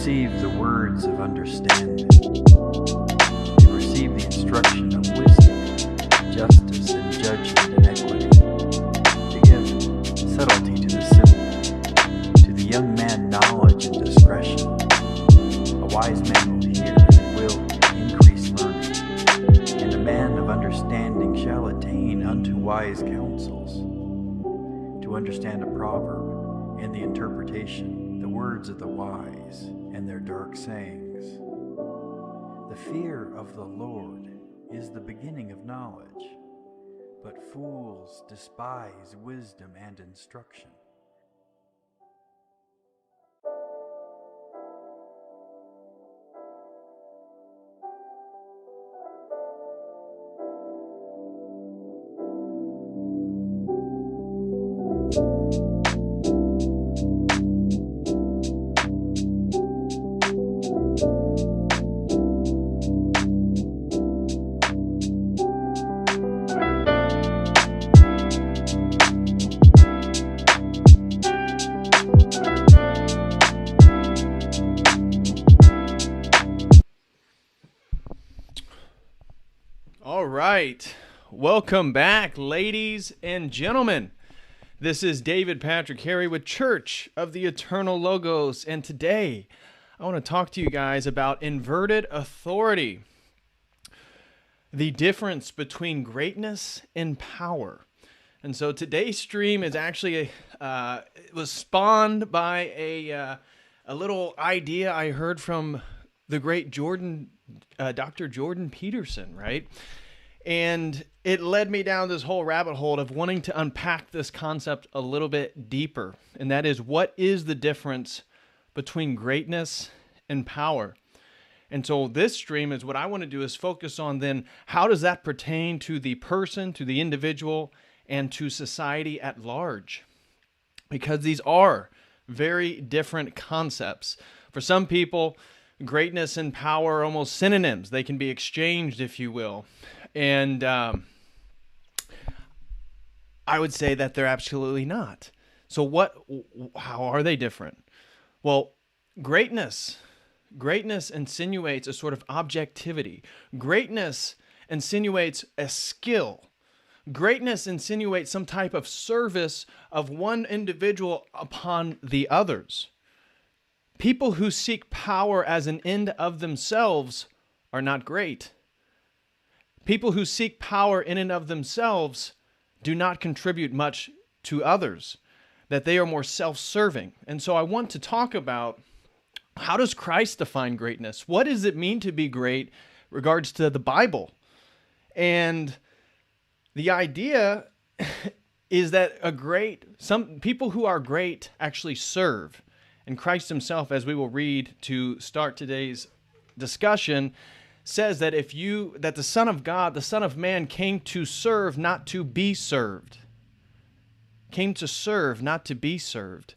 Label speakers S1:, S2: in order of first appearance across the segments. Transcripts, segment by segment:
S1: receive the words of understanding, to receive the instruction of wisdom, justice and judgment and equity, to give subtlety to the simple, to the young man knowledge and discretion. A wise man will hear and will increase learning, and a man of understanding shall attain unto wise counsels. To understand a proverb and the interpretation, the words of the wise and their dark sayings. The fear of the Lord is the beginning of knowledge, but fools despise wisdom and instruction.
S2: All right, welcome back, ladies and gentlemen. This is David Patrick Harry with Church of the Eternal Logos, and today I want to talk to you guys about inverted authority, the difference between greatness and power. And so today's stream is actually it was spawned by a little idea I heard from the great Dr. Jordan Peterson, right? And it led me down this whole rabbit hole of wanting to unpack this concept a little bit deeper. And that is, what is the difference between greatness and power? And so this stream is what I want to do is focus on then, how does that pertain to the person, to the individual, and to society at large? Because these are very different concepts. For some people, greatness and power are almost synonyms. They can be exchanged, if you will. And I would say that they're absolutely not. So how are they different? Well, greatness insinuates a sort of objectivity. Greatness insinuates a skill. Greatness insinuates some type of service of one individual upon the others. People who seek power as an end of themselves are not great. People who seek power in and of themselves do not contribute much to others, that they are more self-serving. And so I want to talk about, how does Christ define greatness? What does it mean to be great regards to the Bible? And the idea is that some people who are great actually serve. And Christ himself, as we will read to start today's discussion, says that that the Son of God, the Son of Man, came to serve, not to be served. Came to serve, not to be served.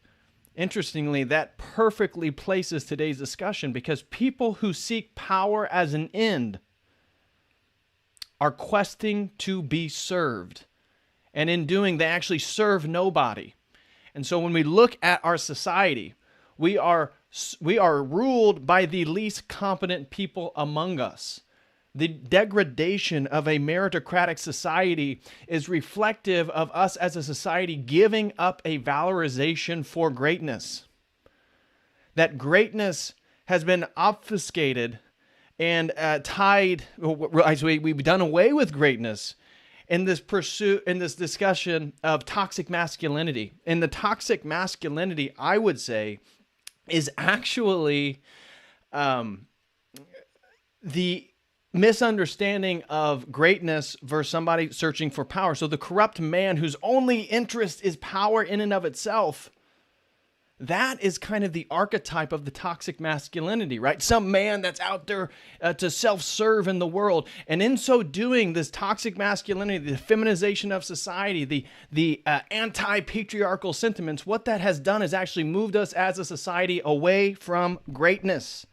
S2: Interestingly, that perfectly places today's discussion, because people who seek power as an end are questing to be served. And in doing, they actually serve nobody. And so when we look at our society, we are ruled by the least competent people among us. The degradation of a meritocratic society is reflective of us as a society giving up a valorization for greatness. That greatness has been obfuscated and tied. We've done away with greatness in this pursuit, in this discussion of toxic masculinity. And the toxic masculinity, I would say, is actually the misunderstanding of greatness versus somebody searching for power. So the corrupt man whose only interest is power in and of itself, that is kind of the archetype of the toxic masculinity, right? Some man that's out there to self-serve in the world. And in so doing, this toxic masculinity, the feminization of society, the anti-patriarchal sentiments, what that has done is actually moved us as a society away from greatness.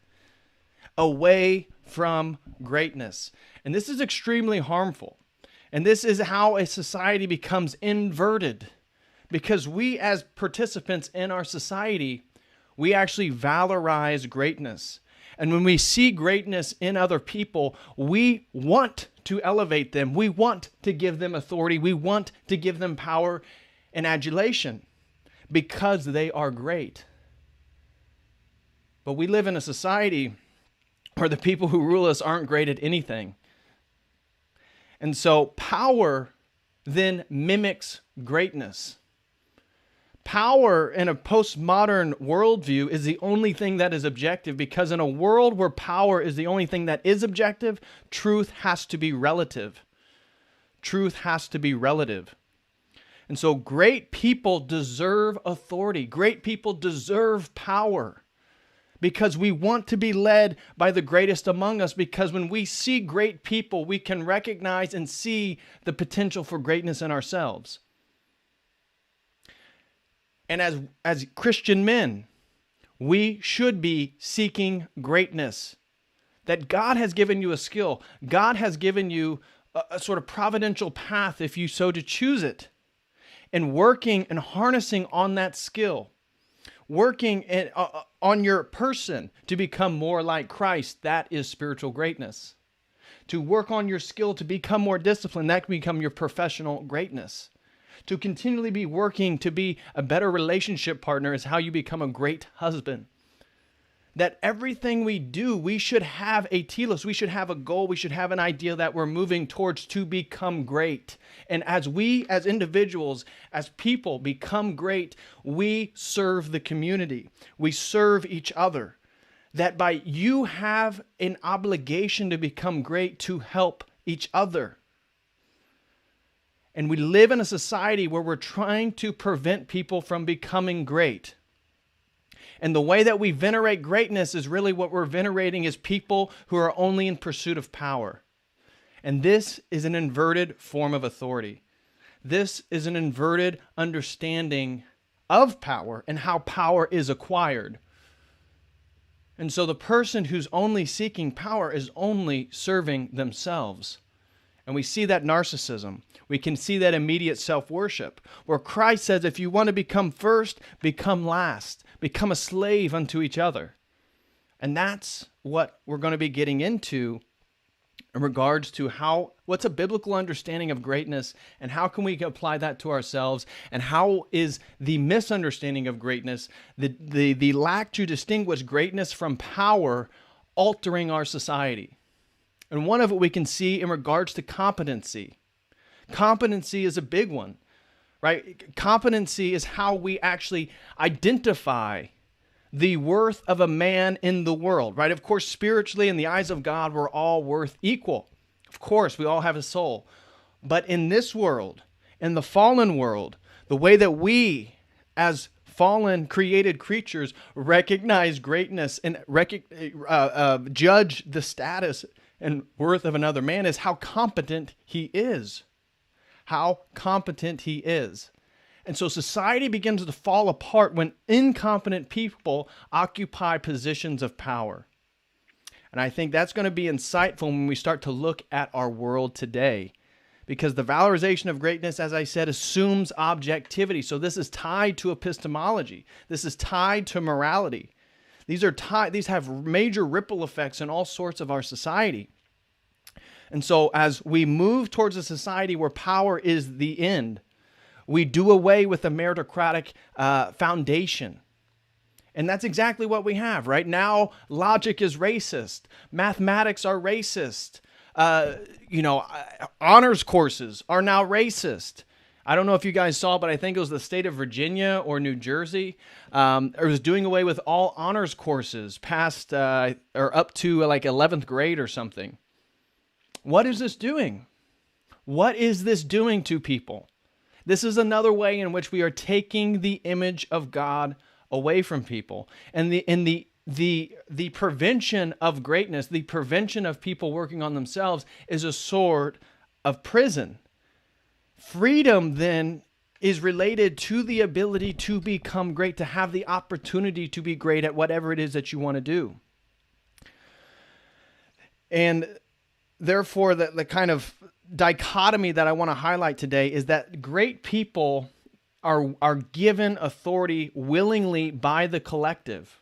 S2: Away from greatness. And this is extremely harmful. And this is how a society becomes inverted. Because we as participants in our society, we actually valorize greatness. And when we see greatness in other people, we want to elevate them. We want to give them authority. We want to give them power and adulation because they are great. But we live in a society where the people who rule us aren't great at anything. And so power then mimics greatness. Power in a postmodern worldview is the only thing that is objective, because in a world where power is the only thing that is objective, truth has to be relative. Truth has to be relative. And so great people deserve authority. Great people deserve power because we want to be led by the greatest among us, because when we see great people, we can recognize and see the potential for greatness in ourselves. And as Christian men, we should be seeking greatness. That God has given you a skill. God has given you a sort of providential path if you so to choose it. And working and harnessing on that skill. Working on your person to become more like Christ, that is spiritual greatness. To work on your skill to become more disciplined, that can become your professional greatness. To continually be working to be a better relationship partner is how you become a great husband. That everything we do, we should have a telos, we should have a goal, we should have an idea that we're moving towards to become great. And as we, as individuals, as people become great, we serve the community. We serve each other. That by you have an obligation to become great to help each other. And we live in a society where we're trying to prevent people from becoming great. And the way that we venerate greatness is really what we're venerating is people who are only in pursuit of power. And this is an inverted form of authority. This is an inverted understanding of power and how power is acquired. And so the person who's only seeking power is only serving themselves. And we see that narcissism. We can see that immediate self-worship, where Christ says, if you want to become first, become last. Become a slave unto each other. And that's what we're going to be getting into in regards to what's a biblical understanding of greatness, and how can we apply that to ourselves, and how is the misunderstanding of greatness, the lack to distinguish greatness from power, altering our society. And one of it we can see in regards to competency. Competency is a big one, right? Competency is how we actually identify the worth of a man in the world, right? Of course, spiritually, in the eyes of God, we're all worth equal. Of course, we all have a soul. But in this world, in the fallen world, the way that we, as fallen created creatures, recognize greatness and judge the status and worth of another man is how competent he is. How competent he is. And so society begins to fall apart when incompetent people occupy positions of power. And I think that's going to be insightful when we start to look at our world today. Because the valorization of greatness, as I said, assumes objectivity. So this is tied to epistemology. This is tied to morality. These have major ripple effects in all sorts of our society. And so as we move towards a society where power is the end, we do away with the meritocratic foundation. And that's exactly what we have. Right now, logic is racist. Mathematics are racist. Honors courses are now racist. I don't know if you guys saw, but I think it was the state of Virginia or New Jersey. It was doing away with all honors courses past or up to like 11th grade or something. What is this doing? What is this doing to people? This is another way in which we are taking the image of God away from people. And the prevention of greatness, the prevention of people working on themselves is a sort of prison. Freedom then is related to the ability to become great, to have the opportunity to be great at whatever it is that you want to do. And therefore, the kind of dichotomy that I want to highlight today is that great people are given authority willingly by the collective.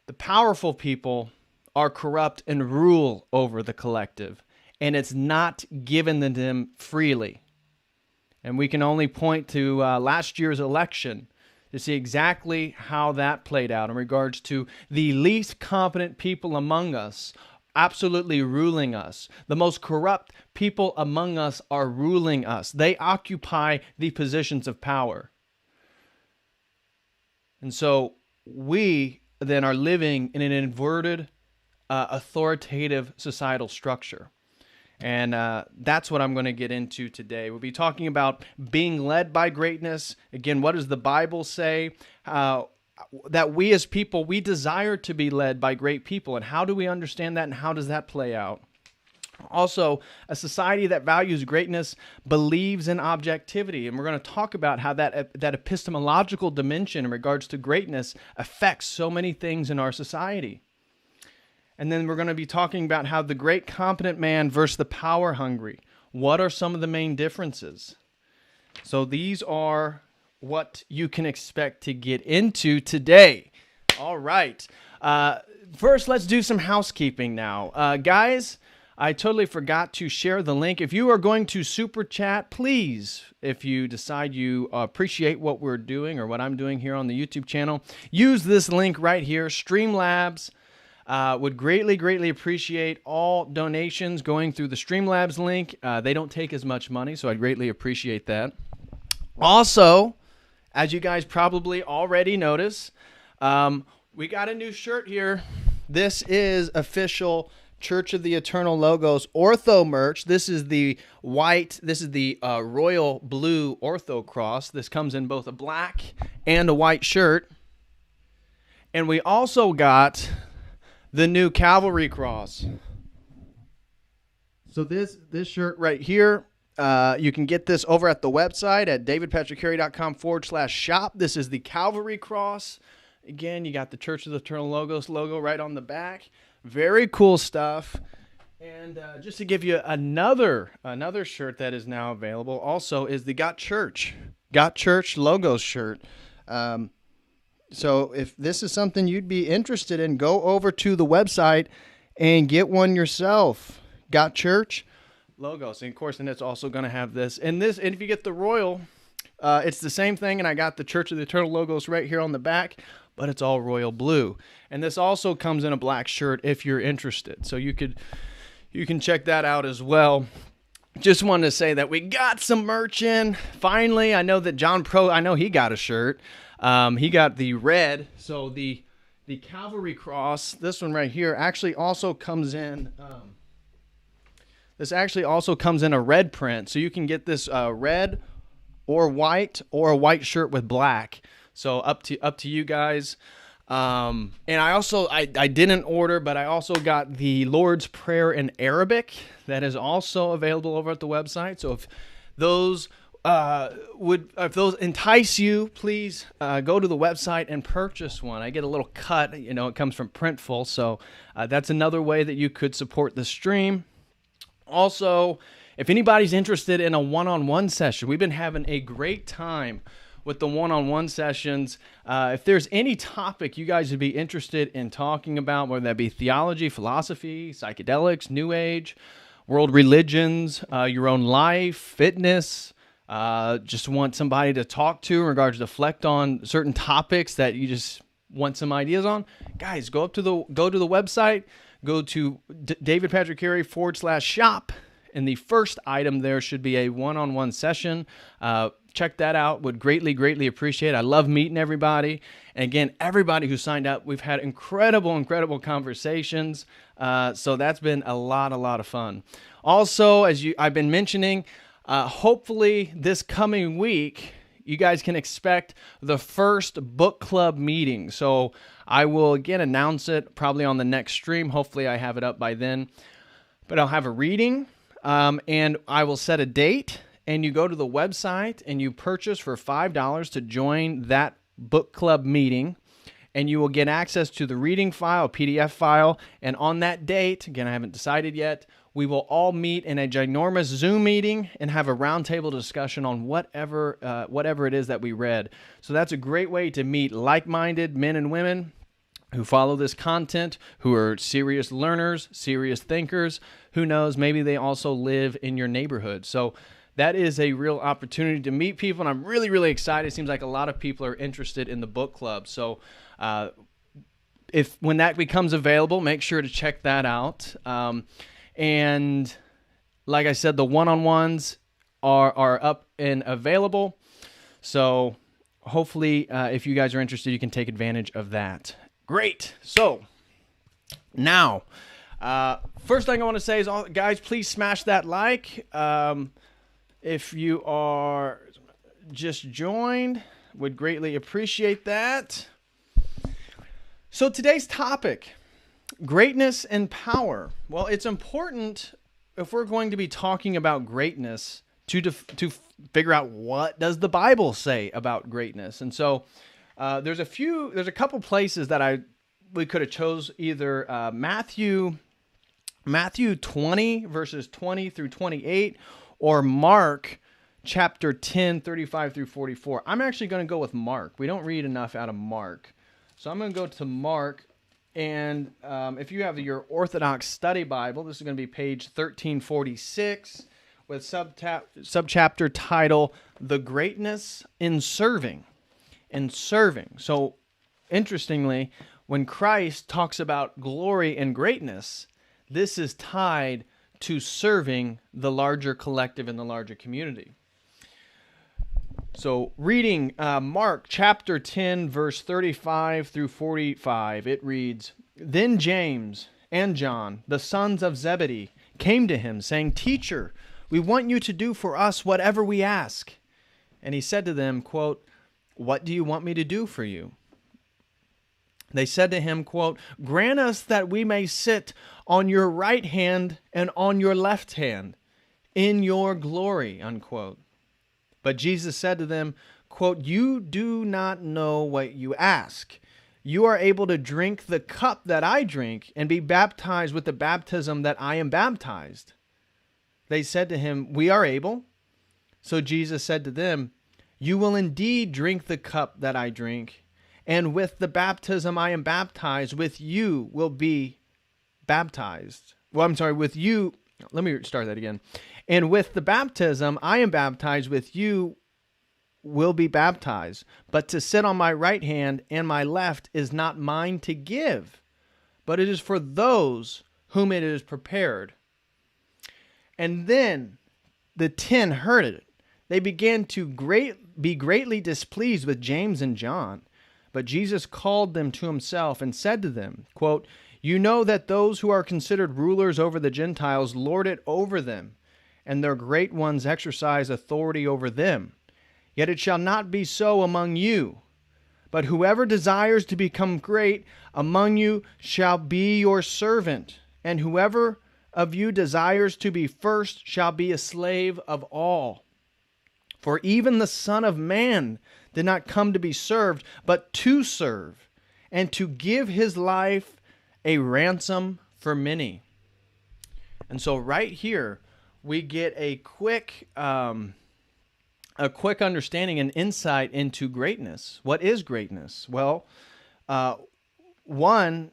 S2: The powerful people are corrupt and rule over the collective, and it's not given to them freely. And we can only point to last year's election to see exactly how that played out in regards to the least competent people among us absolutely ruling us. The most corrupt people among us are ruling us. They occupy the positions of power. And so we then are living in an inverted, authoritative societal structure. And that's what I'm going to get into today. We'll be talking about being led by greatness. Again, what does the Bible say? That we as people, we desire to be led by great people. And how do we understand that, and how does that play out? Also, a society that values greatness believes in objectivity. And we're going to talk about how that epistemological dimension in regards to greatness affects so many things in our society. And then we're going to be talking about how the great competent man versus the power hungry. What are some of the main differences? So these are what you can expect to get into today. All right. First, let's do some housekeeping now. Guys, I totally forgot to share the link. If you are going to super chat, please, if you decide you appreciate what we're doing or what I'm doing here on the YouTube channel, use this link right here, Streamlabs. Would greatly appreciate all donations going through the Streamlabs link. They don't take as much money, so I'd greatly appreciate that. Also, as you guys probably already notice, we got a new shirt here. This is official Church of the Eternal Logos Ortho merch. This is the white, this is the royal blue Ortho cross. This comes in both a black and a white shirt. And we also got the new Calvary cross. So this shirt right here, you can get this over at the website at davidpatrickcarey.com/shop. This is the Calvary cross. Again, you got the Church of the Eternal Logos logo right on the back. Very cool stuff. And just to give you another shirt that is now available also is the Got Church Logos shirt. So if this is something you'd be interested in, go over to the website and get one yourself. Got Church Logos. And of course, and it's also going to have this. And if you get the royal, it's the same thing. And I got the Church of the Eternal Logos right here on the back, but it's all royal blue. And this also comes in a black shirt if you're interested. So you can check that out as well. Just wanted to say that we got some merch in. Finally, I know that John Pro, I know he got a shirt. He got the red. So the Calvary cross, this one right here, actually also comes in. This actually also comes in a red print. So you can get this red or a white shirt with black. So up to you guys. And I didn't order, but I also got the Lord's Prayer in Arabic that is also available over at the website. So if those if those entice you, please go to the website and purchase one. I get a little cut. It comes from Printful, so that's another way that you could support the stream. Also, if anybody's interested in a one-on-one session, we've been having a great time with the one-on-one sessions. If there's any topic you guys would be interested in talking about, whether that be theology, philosophy, psychedelics, New Age, world religions, your own life, fitness, just want somebody to talk to in regards to deflect on certain topics that you just want some ideas on, guys, go to the website, go to davidpatrickcarey.com/shop, and the first item there should be a one-on-one session. Check that out. Would greatly appreciate it. I love meeting everybody. And again, everybody who signed up, we've had incredible conversations. So that's been a lot of fun. Also, I've been mentioning, hopefully this coming week, you guys can expect the first book club meeting. So I will again announce it probably on the next stream. Hopefully I have it up by then. But I'll have a reading, and I will set a date. And you go to the website and you purchase for $5 to join that book club meeting. And you will get access to the reading file, PDF file. And on that date, again, I haven't decided yet, we will all meet in a ginormous Zoom meeting and have a roundtable discussion on whatever it is that we read. So that's a great way to meet like-minded men and women who follow this content, who are serious learners, serious thinkers. Who knows, maybe they also live in your neighborhood. So that is a real opportunity to meet people, and I'm really excited. It seems like a lot of people are interested in the book club. So when that becomes available, make sure to check that out. And like I said, the one-on-ones are up and available. So hopefully, if you guys are interested, you can take advantage of that. Great. So now, first thing I want to say is, guys, please smash that like. If you are just joined, would greatly appreciate that. So today's topic, greatness and power. Well, it's important if we're going to be talking about greatness to figure out what does the Bible say about greatness. And so there's a couple places that we could have chose either Matthew 20 verses 20 through 28 or Mark chapter 10, 35 through 44. I'm actually going to go with Mark. We don't read enough out of Mark. So I'm going to go to Mark, and if you have your Orthodox Study Bible, this is going to be page 1346 with subchapter title, The Greatness in Serving. So interestingly, when Christ talks about glory and greatness, this is tied to serving the larger collective and the larger community. So reading Mark chapter 10, verse 35 through 45, it reads, Then James and John, the sons of Zebedee, came to him, saying, Teacher, we want you to do for us whatever we ask. And he said to them, quote, What do you want me to do for you? They said to him, quote, Grant us that we may sit on your right hand and on your left hand in your glory, unquote. But Jesus said to them, quote, You do not know what you ask. You are able to drink the cup that I drink and be baptized with the baptism that I am baptized. They said to him, We are able. So Jesus said to them, You will indeed drink the cup that I drink, and with the baptism I am baptized, with you will be baptized. With you, let me start that again. And with the baptism I am baptized, with you will be baptized. But to sit on my right hand and my left is not mine to give, but it is for those whom it is prepared. And then the 10 heard it. They began to be greatly displeased with James and John. But Jesus called them to himself and said to them, quote, You know that those who are considered rulers over the Gentiles lord it over them, and their great ones exercise authority over them. Yet it shall not be so among you. But whoever desires to become great among you shall be your servant, and whoever of you desires to be first shall be a slave of all. For even the Son of Man did not come to be served, but to serve, and to give his life a ransom for many. And so right here, we get a quick understanding and insight into greatness. What is greatness? Well, one,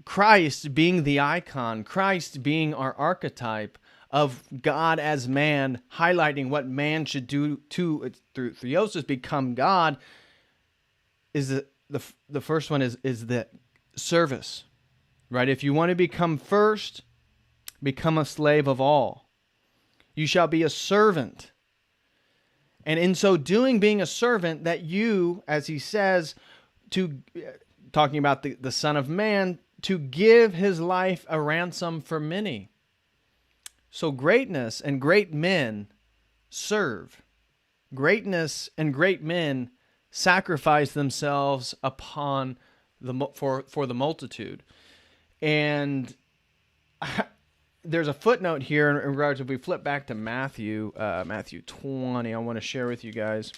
S2: Christ being the icon, Christ being our archetype of God as man, highlighting what man should do to, through theosis, become God, is the first one is the service, right? If you want to become first, become a slave of all. You shall be a servant. And in so doing, being a servant, that you, as he says, talking about the Son of Man, to give his life a ransom for many. So greatness and great men serve. Greatness and great men sacrifice themselves upon for the multitude. And there's a footnote here in regards, if we flip back to Matthew 20, I want to share with you guys.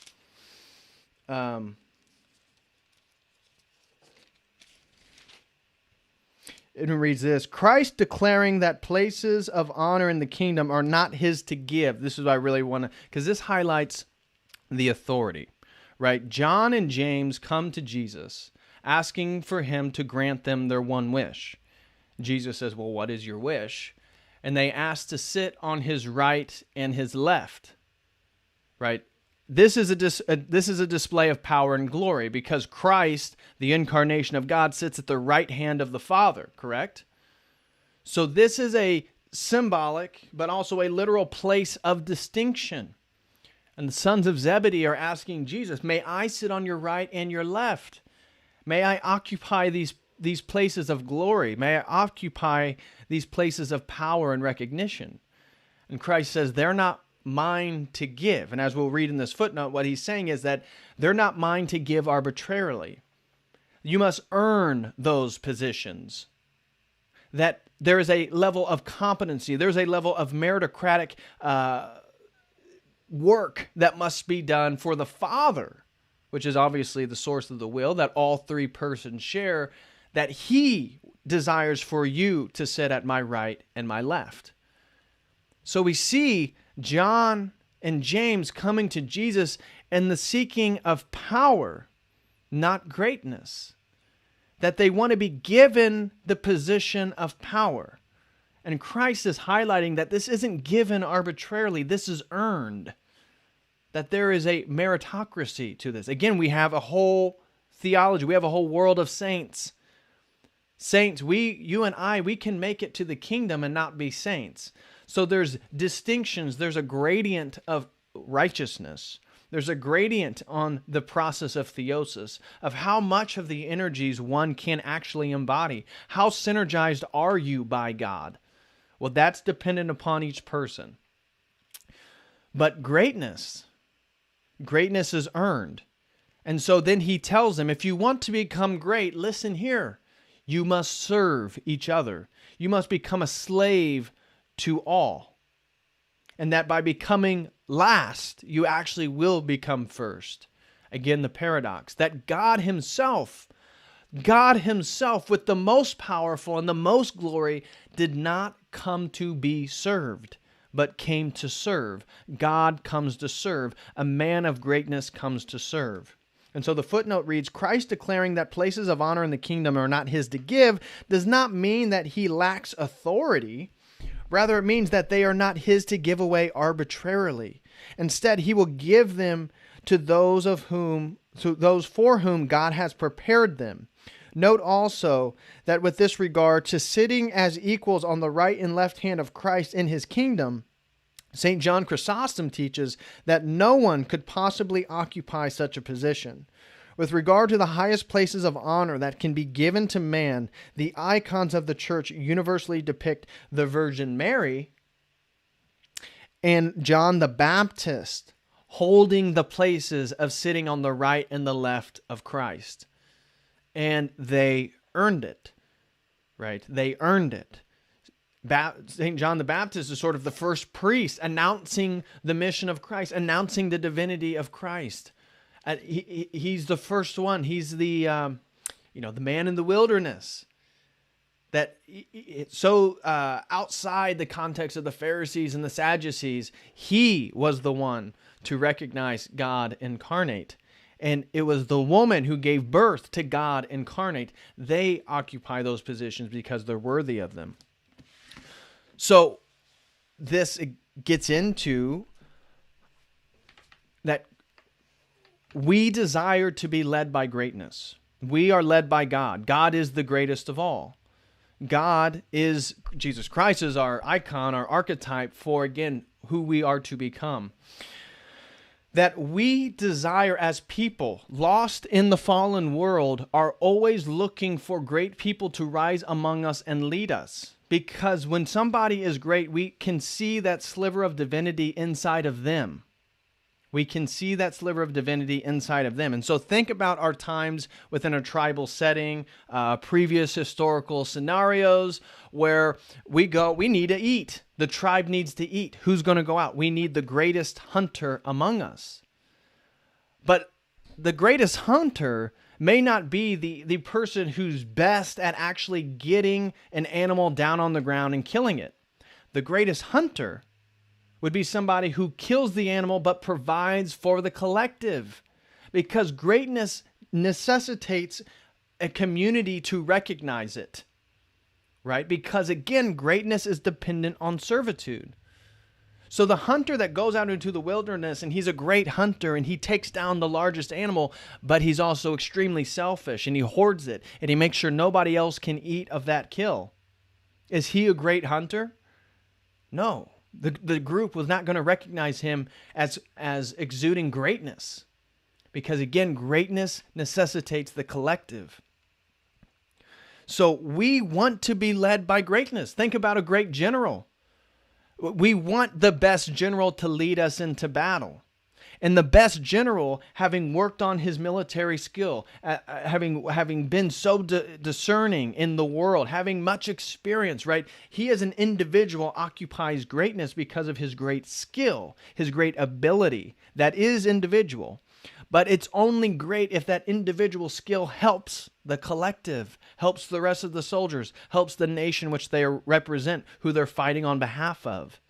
S2: It reads this: Christ declaring that places of honor in the kingdom are not his to give. This is what I really want to, because this highlights the authority, right? John and James come to Jesus asking for him to grant them their one wish. Jesus says, well, what is your wish? And they ask to sit on his right and his left, right? This is a display of power and glory, because Christ, the incarnation of God, sits at the right hand of the Father, correct? So this is a symbolic, but also a literal place of distinction. And the sons of Zebedee are asking Jesus, may I sit on your right and your left? May I occupy these places of glory? May I occupy these places of power and recognition? And Christ says, they're not mine to give. And as we'll read in this footnote, what he's saying is that they're not mine to give arbitrarily. You must earn those positions. That there is a level of competency, there's a level of meritocratic work that must be done for the Father, which is obviously the source of the will that all three persons share, that he desires for you to sit at my right and my left. So we see John and James coming to Jesus in the seeking of power, not greatness. That they want to be given the position of power. And Christ is highlighting that this isn't given arbitrarily, this is earned. That there is a meritocracy to this. Again, we have a whole theology, we have a whole world of saints. Saints, you and I, we can make it to the kingdom and not be saints. So there's distinctions, there's a gradient of righteousness. There's a gradient on the process of theosis, of how much of the energies one can actually embody. How synergized are you by God? Well, that's dependent upon each person. But greatness is earned. And so then he tells them, if you want to become great, listen here. You must serve each other. You must become a slave to all. And that by becoming last, you actually will become first. Again, the paradox that God himself with the most powerful and the most glory did not come to be served, but came to serve. God comes to serve. A man of greatness comes to serve. And so the footnote reads, Christ declaring that places of honor in the kingdom are not his to give does not mean that he lacks authority. Rather, it means that they are not his to give away arbitrarily. Instead, he will give them to those for whom God has prepared them. Note also that with this regard to sitting as equals on the right and left hand of Christ in his kingdom, St. John Chrysostom teaches that no one could possibly occupy such a position. With regard to the highest places of honor that can be given to man, the icons of the church universally depict the Virgin Mary and John the Baptist holding the places of sitting on the right and the left of Christ. And they earned it, right? They earned it. St. John the Baptist is sort of the first priest announcing the mission of Christ, announcing the divinity of Christ. He's the first one. He's the man in the wilderness. That so outside the context of the Pharisees and the Sadducees, he was the one to recognize God incarnate. And it was the woman who gave birth to God incarnate. They occupy those positions because they're worthy of them. So this gets into that we desire to be led by greatness. We are led by God. God is the greatest of all. Jesus Christ is our icon, our archetype for, again, who we are to become. That we desire as people lost in the fallen world are always looking for great people to rise among us and lead us. Because when somebody is great, we can see that sliver of divinity inside of them. We can see that sliver of divinity inside of them. And so think about our times within a tribal setting, previous historical scenarios where we need to eat. The tribe needs to eat. Who's going to go out? We need the greatest hunter among us. But the greatest hunter may not be the person who's best at actually getting an animal down on the ground and killing it. The greatest hunter would be somebody who kills the animal but provides for the collective. Because greatness necessitates a community to recognize it, right? Because again, greatness is dependent on servitude. So the hunter that goes out into the wilderness and he's a great hunter and he takes down the largest animal, but he's also extremely selfish and he hoards it and he makes sure nobody else can eat of that kill. Is he a great hunter? No. The group was not going to recognize him as exuding greatness. Because again, greatness necessitates the collective. So we want to be led by greatness. Think about a great general. We want the best general to lead us into battle. And the best general, having worked on his military skill, having been so discerning in the world, having much experience, right? He as an individual occupies greatness because of his great skill, his great ability. That is individual. But it's only great if that individual skill helps the collective, helps the rest of the soldiers, helps the nation which they represent, who they're fighting on behalf of.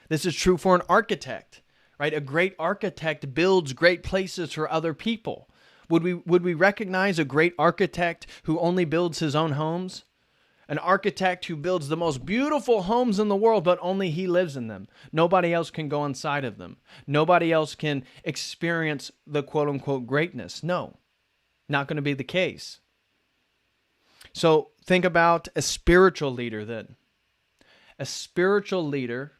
S2: This is true for an architect, right? A great architect builds great places for other people. Would we recognize a great architect who only builds his own homes? An architect who builds the most beautiful homes in the world, but only he lives in them. Nobody else can go inside of them. Nobody else can experience the quote-unquote greatness. No, not going to be the case. So think about a spiritual leader then. A spiritual leader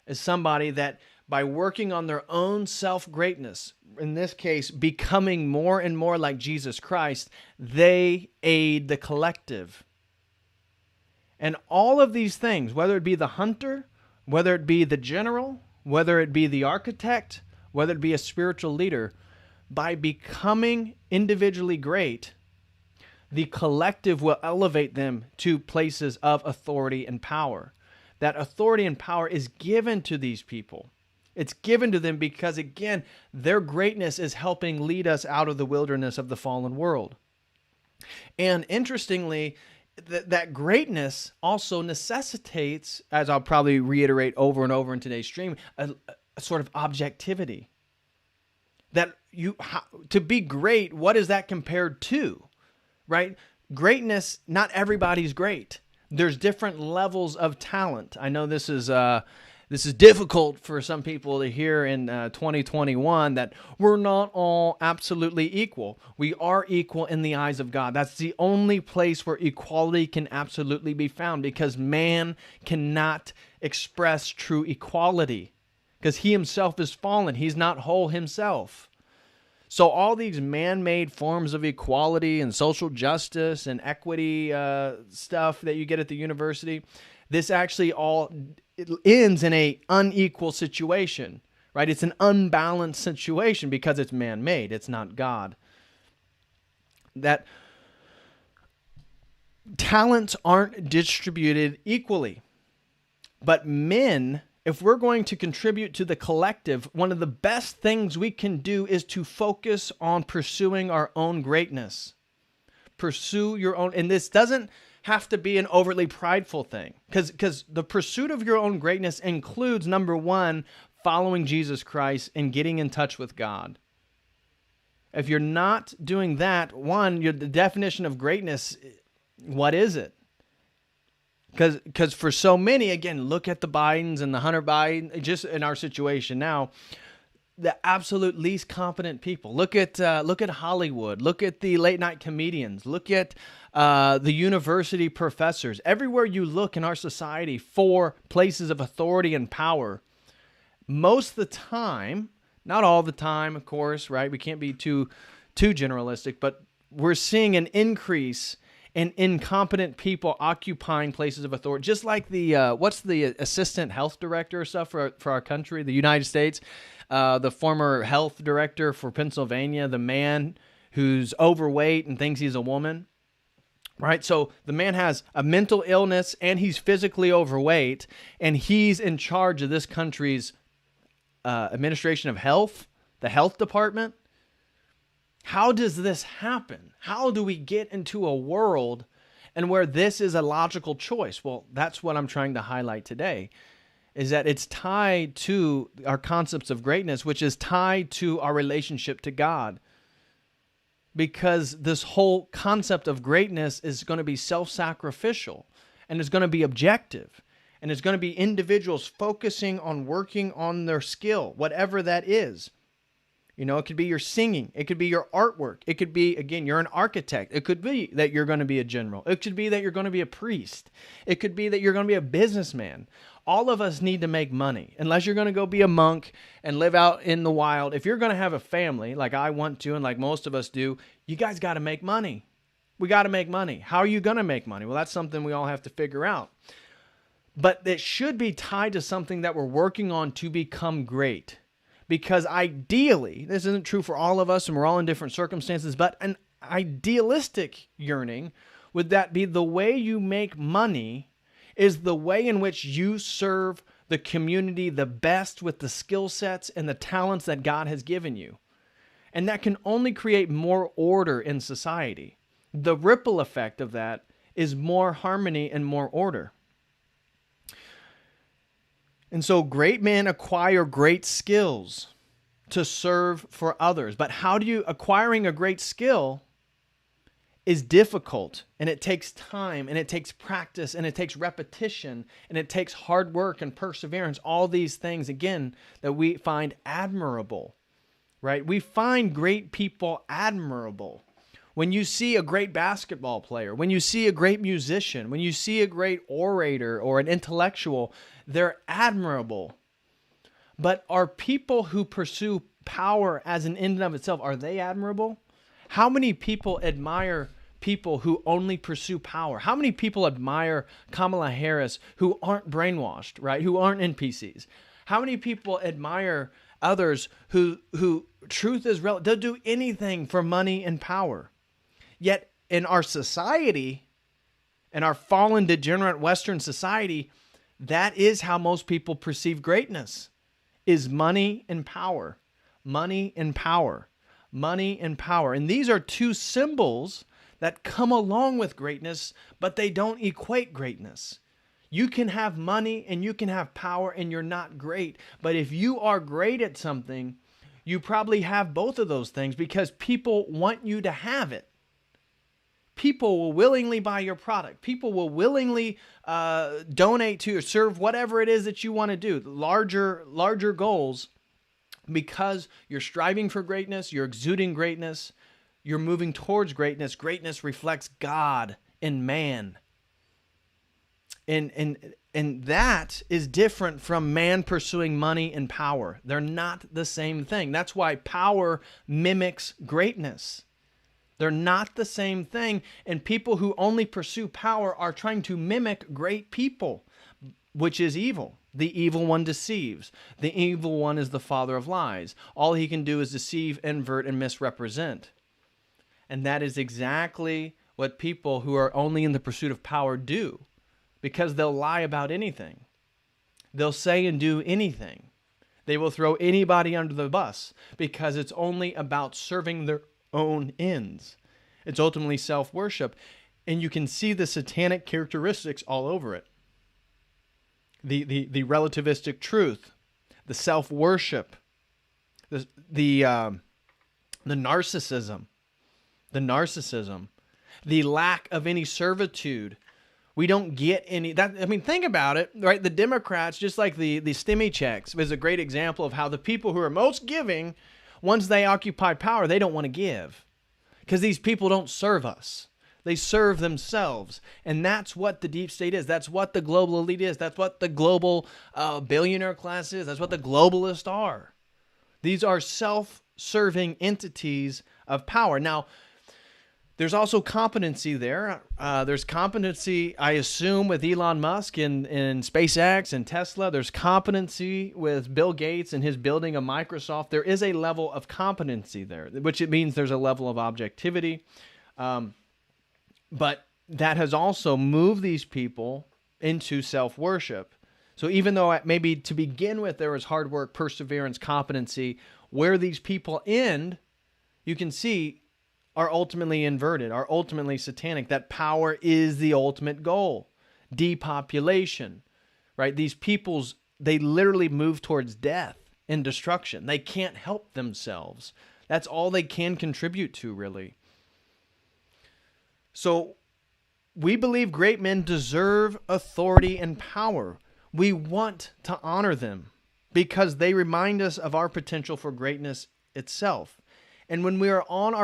S2: is somebody that by working on their own self-greatness, in this case, becoming more and more like Jesus Christ, they aid the collective. And all of these things, whether it be the hunter, whether it be the general, whether it be the architect, whether it be a spiritual leader, by becoming individually great, the collective will elevate them to places of authority and power. That authority and power is given to these people. It's given to them because, again, their greatness is helping lead us out of the wilderness of the fallen world. And interestingly, that greatness also necessitates, as I'll probably reiterate over and over in today's stream, a sort of objectivity. That to be great, what is that compared to? Right? Greatness, not everybody's great. There's different levels of talent. I know this is difficult for some people to hear in 2021, that we're not all absolutely equal. We are equal in the eyes of God. That's the only place where equality can absolutely be found, because man cannot express true equality because he himself is fallen. He's not whole himself. So all these man-made forms of equality and social justice and equity stuff that you get at the university, this actually it ends in an unequal situation, right? It's an unbalanced situation because it's man-made. It's not God. That talents aren't distributed equally. But men, if we're going to contribute to the collective, one of the best things we can do is to focus on pursuing our own greatness. Pursue your own, and this doesn't have to be an overtly prideful thing, because the pursuit of your own greatness includes, number one, following Jesus Christ and getting in touch with God. If you're not doing that, the definition of greatness, what is it? Because for so many, again, look at the Bidens and the Hunter Biden, just in our situation now, the absolute least competent people. Look at Hollywood. Look at the late night comedians. Look at the university professors. Everywhere you look in our society for places of authority and power, most of the time, not all the time, of course, right? We can't be too generalistic, but we're seeing an increase in incompetent people occupying places of authority. Just like the what's the assistant health director or stuff for our country, the United States, the former health director for Pennsylvania, the man who's overweight and thinks he's a woman, right? So the man has a mental illness and he's physically overweight, and he's in charge of this country's administration of health, the health department. How does this happen? How do we get into a world and where this is a logical choice? Well, that's what I'm trying to highlight today, is that it's tied to our concepts of greatness, which is tied to our relationship to God. Because this whole concept of greatness is going to be self-sacrificial, and it's going to be objective, and it's going to be individuals focusing on working on their skill, whatever that is. You know, it could be your singing. It could be your artwork. It could be, again, you're an architect. It could be that you're going to be a general. It could be that you're going to be a priest. It could be that you're going to be a businessman. All of us need to make money. Unless you're going to go be a monk and live out in the wild. If you're going to have a family, like I want to and like most of us do, you guys got to make money. We got to make money. How are you going to make money? Well, that's something we all have to figure out. But it should be tied to something that we're working on to become great. Because ideally, this isn't true for all of us and we're all in different circumstances, but an idealistic yearning would that be the way you make money is the way in which you serve the community the best with the skill sets and the talents that God has given you. And that can only create more order in society. The ripple effect of that is more harmony and more order. And so great men acquire great skills to serve for others. But acquiring a great skill is difficult, and it takes time, and it takes practice, and it takes repetition, and it takes hard work and perseverance. All these things, again, that we find admirable, right? We find great people admirable. When you see a great basketball player, when you see a great musician, when you see a great orator or an intellectual, they're admirable. But are people who pursue power as an end in of itself, are they admirable? How many people admire people who only pursue power? How many people admire Kamala Harris who aren't brainwashed, right? Who aren't NPCs? How many people admire others who truth is relative, they'll do anything for money and power? Yet in our society, in our fallen, degenerate Western society, that is how most people perceive greatness, is money and power. Money and power. Money and power. And these are two symbols that come along with greatness, but they don't equate greatness. You can have money and you can have power and you're not great. But if you are great at something, you probably have both of those things because people want you to have it. People will willingly buy your product. People will willingly donate to or serve whatever it is that you want to do. Larger goals, because you're striving for greatness, you're exuding greatness, you're moving towards greatness. Greatness reflects God in man. And that is different from man pursuing money and power. They're not the same thing. That's why power mimics greatness. They're not the same thing, and people who only pursue power are trying to mimic great people, which is evil. The evil one deceives. The evil one is the father of lies. All he can do is deceive, invert, and misrepresent. And that is exactly what people who are only in the pursuit of power do, because they'll lie about anything. They'll say and do anything. They will throw anybody under the bus because it's only about serving their own ends. It's ultimately self-worship. And you can see the satanic characteristics all over it. The relativistic truth, the self-worship, the narcissism, the lack of any servitude. We don't get any, think about it, right? The Democrats, just like the stimmy checks, is a great example of how the people who are most giving, once they occupy power, they don't want to give. Because these people don't serve us. They serve themselves. And that's what the deep state is. That's what the global elite is. That's what the global billionaire class is. That's what the globalists are. These are self-serving entities of power. Now, there's also competency there. There's competency, I assume, with Elon Musk in SpaceX and Tesla. There's competency with Bill Gates and his building of Microsoft. There is a level of competency there, which it means there's a level of objectivity. But that has also moved these people into self-worship. So even though maybe to begin with there was hard work, perseverance, competency, where these people end, you can see are ultimately inverted, are ultimately satanic. That power is the ultimate goal. Depopulation, right? These peoples, they literally move towards death and destruction. They can't help themselves. That's all they can contribute to, really. So we believe great men deserve authority and power. We want to honor them because they remind us of our potential for greatness itself. And when we are on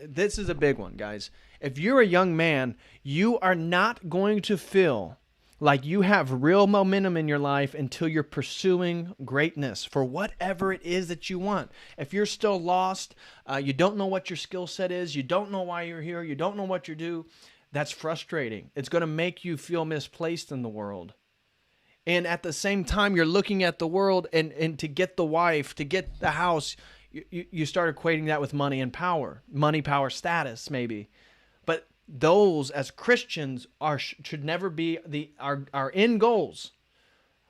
S2: this is a big one, guys. If you're a young man, you are not going to feel like you have real momentum in your life until you're pursuing greatness for whatever it is that you want. If you're still lost, you don't know what your skill set is, you don't know why you're here, you don't know what you do, that's frustrating. It's going to make you feel misplaced in the world. And at the same time, you're looking at the world and to get the wife, to get the house, you start equating that with money and power. Money, power, status, maybe. But those, as Christians, should never be our end goals.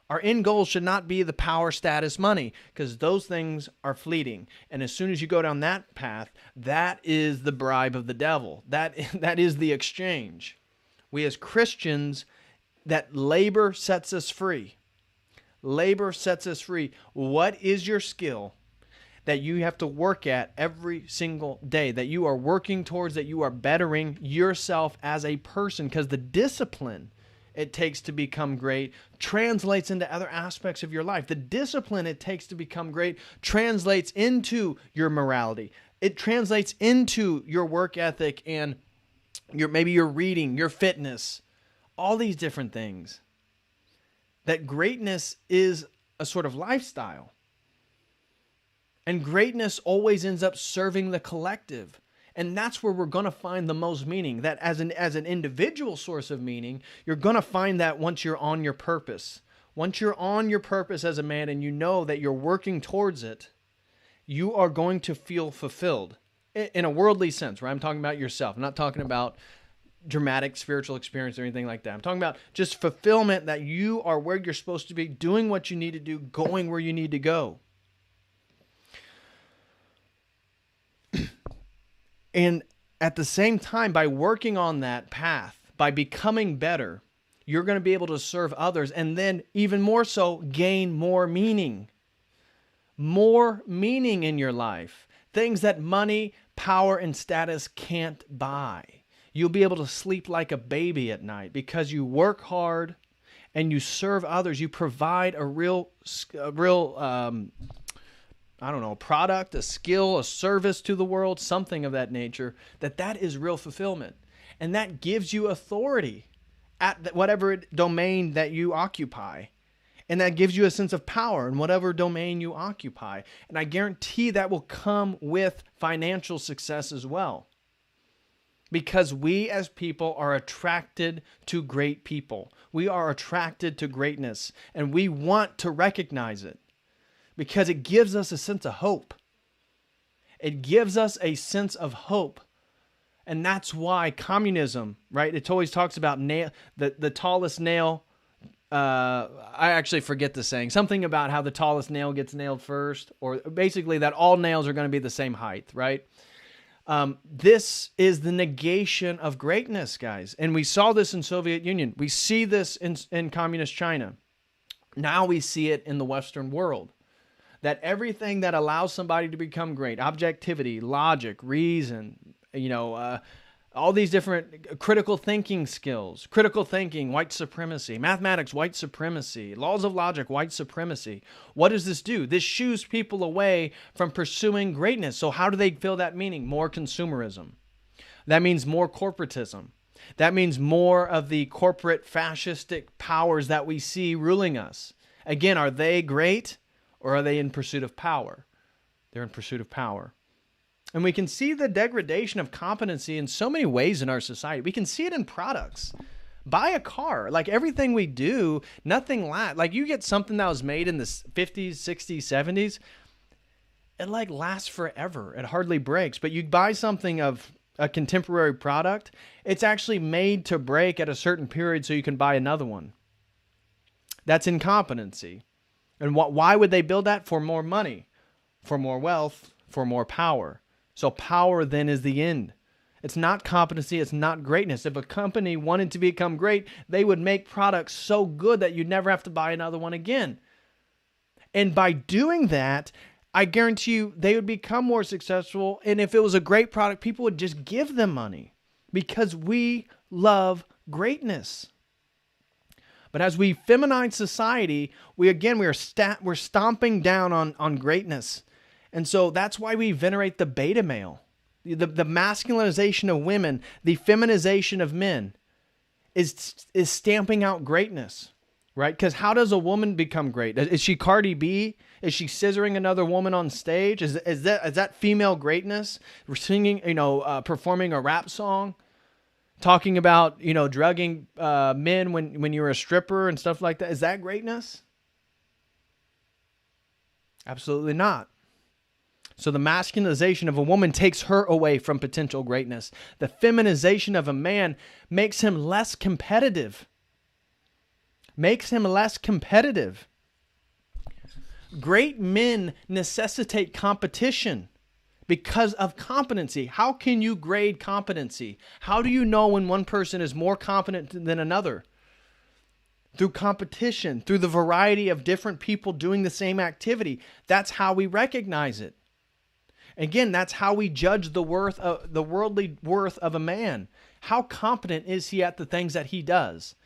S2: Our end goals should not be the power, status, money, because those things are fleeting. And as soon as you go down that path, that is the bribe of the devil. That is the exchange. We as Christians, that labor sets us free. Labor sets us free. What is your skill that you have to work at every single day, that you are working towards, that you are bettering yourself as a person? Because the discipline it takes to become great translates into other aspects of your life. The discipline it takes to become great translates into your morality. It translates into your work ethic and maybe your reading, your fitness, all these different things. That greatness is a sort of lifestyle. And greatness always ends up serving the collective. And that's where we're going to find the most meaning. That as an individual source of meaning, you're going to find that once you're on your purpose. Once you're on your purpose as a man and you know that you're working towards it, you are going to feel fulfilled. In a worldly sense, right? I'm talking about yourself. I'm not talking about dramatic spiritual experience or anything like that. I'm talking about just fulfillment, that you are where you're supposed to be, doing what you need to do, going where you need to go. And at the same time, by working on that path, by becoming better, you're going to be able to serve others and then even more so gain more meaning. More meaning in your life. Things that money, power, and status can't buy. You'll be able to sleep like a baby at night because you work hard and you serve others. You provide a real product, a skill, a service to the world, something of that nature, that is real fulfillment. And that gives you authority at whatever domain that you occupy. And that gives you a sense of power in whatever domain you occupy. And I guarantee that will come with financial success as well. Because we as people are attracted to great people. We are attracted to greatness. And we want to recognize it. Because it gives us a sense of hope. It gives us a sense of hope. And that's why communism, right? It always talks about the tallest nail. I actually forget the saying. Something about how the tallest nail gets nailed first, or basically that all nails are going to be the same height, right? This is the negation of greatness, guys. And we saw this in Soviet Union. We see this in communist China. Now we see it in the Western world. That everything that allows somebody to become great, objectivity, logic, reason, all these different critical thinking skills, critical thinking, white supremacy, mathematics, white supremacy, laws of logic, white supremacy. What does this do? This shoos people away from pursuing greatness. So how do they feel that meaning? More consumerism. That means more corporatism. That means more of the corporate fascistic powers that we see ruling us. Again, are they great or are they in pursuit of power? They're in pursuit of power. And we can see the degradation of competency in so many ways in our society. We can see it in products. Buy a car. Like everything we do, nothing lasts. Like you get something that was made in the 50s, 60s, 70s, it like lasts forever. It hardly breaks. But you buy something of a contemporary product, it's actually made to break at a certain period so you can buy another one. That's incompetency. And why would they build that? For more money, for more wealth, for more power. So power then is the end. It's not competency. It's not greatness. If a company wanted to become great, they would make products so good that you'd never have to buy another one again. And by doing that, I guarantee you they would become more successful. And if it was a great product, people would just give them money because we love greatness. But as we feminize society, we're stomping down on greatness. And so that's why we venerate the beta male. The masculinization of women, the feminization of men is stamping out greatness, right? Because how does a woman become great? Is she Cardi B? Is she scissoring another woman on stage? Is that female greatness? We're singing, performing a rap song, talking about, drugging men when you're a stripper and stuff like that. Is that greatness? Absolutely not. So the masculinization of a woman takes her away from potential greatness. The feminization of a man makes him less competitive. Great men necessitate competition because of competency. How can you grade competency? How do you know when one person is more competent than another? Through competition, through the variety of different people doing the same activity. That's how we recognize it. Again, that's how we judge the worldly worth of a man. How competent is he at the things that he does?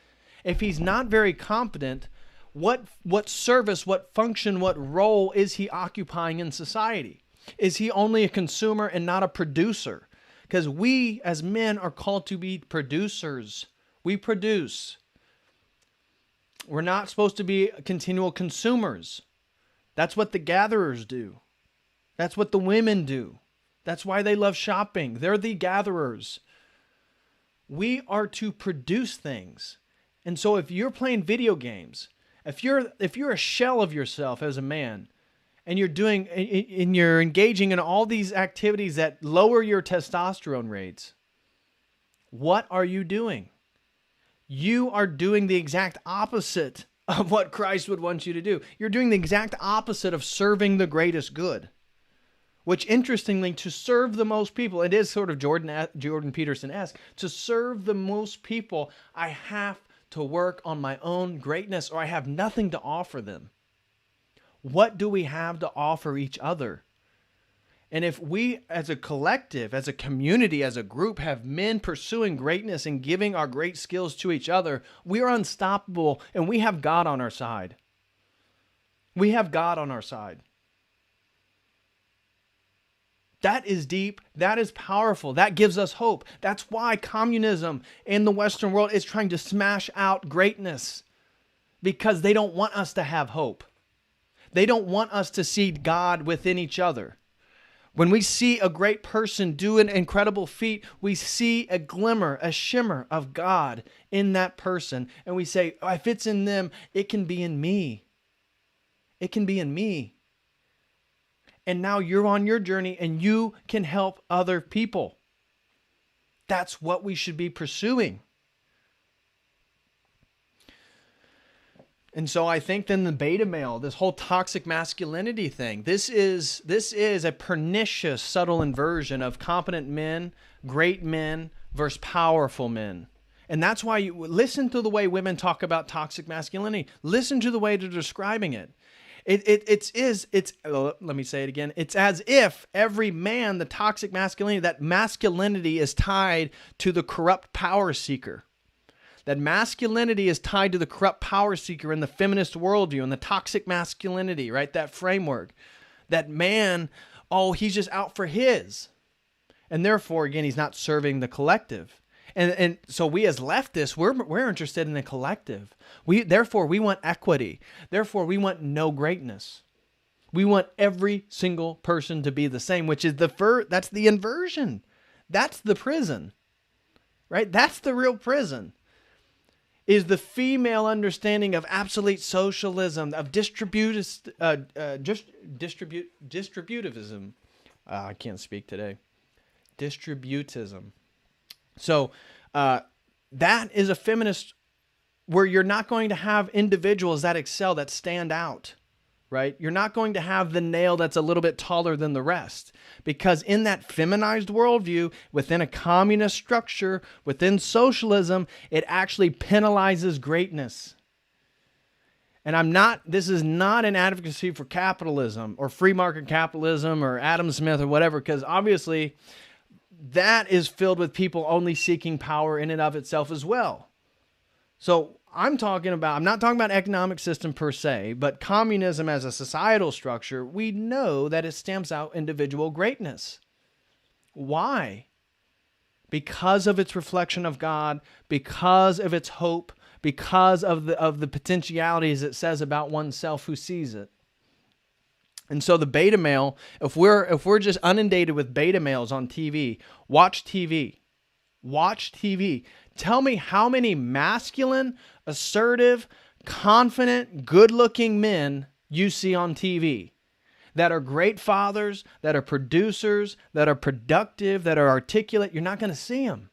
S2: If he's not very competent, what service, what function, what role is he occupying in society? Is he only a consumer and not a producer? Because we as men are called to be producers. We produce. We're not supposed to be continual consumers. That's what the gatherers do. That's what the women do. That's why they love shopping. They're the gatherers. We are to produce things. And so if you're playing video games, if you're a shell of yourself as a man, and you're engaging in all these activities that lower your testosterone rates, what are you doing? You are doing the exact opposite of what Christ would want you to do. You're doing the exact opposite of serving the greatest good. Which, interestingly, to serve the most people, it is sort of Jordan Peterson-esque. To serve the most people, I have to work on my own greatness, or I have nothing to offer them. What do we have to offer each other? And if we, as a collective, as a community, as a group, have men pursuing greatness and giving our great skills to each other, we are unstoppable, and we have God on our side. We have God on our side. That is deep. That is powerful. That gives us hope. That's why communism in the Western world is trying to smash out greatness, because they don't want us to have hope. They don't want us to see God within each other. When we see a great person do an incredible feat, we see a glimmer, a shimmer of God in that person. And we say, oh, if it's in them, it can be in me. It can be in me. And now you're on your journey and you can help other people. That's what we should be pursuing. And so I think then the beta male, this whole toxic masculinity thing, this is a pernicious, subtle inversion of competent men, great men versus powerful men. And that's why you listen to the way women talk about toxic masculinity. Listen to the way they're describing it. Let me say it again. It's as if every man, the toxic masculinity, that masculinity is tied to the corrupt power seeker. That masculinity is tied to the corrupt power seeker in the feminist worldview and the toxic masculinity, right? That framework. That man, he's just out for his. And therefore, again, he's not serving the collective. And so we as leftists, we're interested in the collective. Therefore, we want equity. Therefore, we want no greatness. We want every single person to be the same, which is that's the inversion. That's the prison, right? That's the real prison. Is the female understanding of absolute socialism, of distributivism. I can't speak today. Distributism. So that is a feminist where you're not going to have individuals that excel, that stand out, right? You're not going to have the nail that's a little bit taller than the rest. Because in that feminized worldview, within a communist structure, within socialism, it actually penalizes greatness. And this is not an advocacy for capitalism or free market capitalism or Adam Smith or whatever, because obviously that is filled with people only seeking power in and of itself as well. So I'm not talking about economic system per se, but communism as a societal structure, we know that it stamps out individual greatness. Why? Because of its reflection of God, because of its hope, because of the potentialities it says about oneself who sees it. And so the beta male, if we're just inundated with beta males on TV, watch TV. Watch TV. Tell me how many masculine, assertive, confident, good-looking men you see on TV that are great fathers, that are producers, that are productive, that are articulate. You're not going to see them.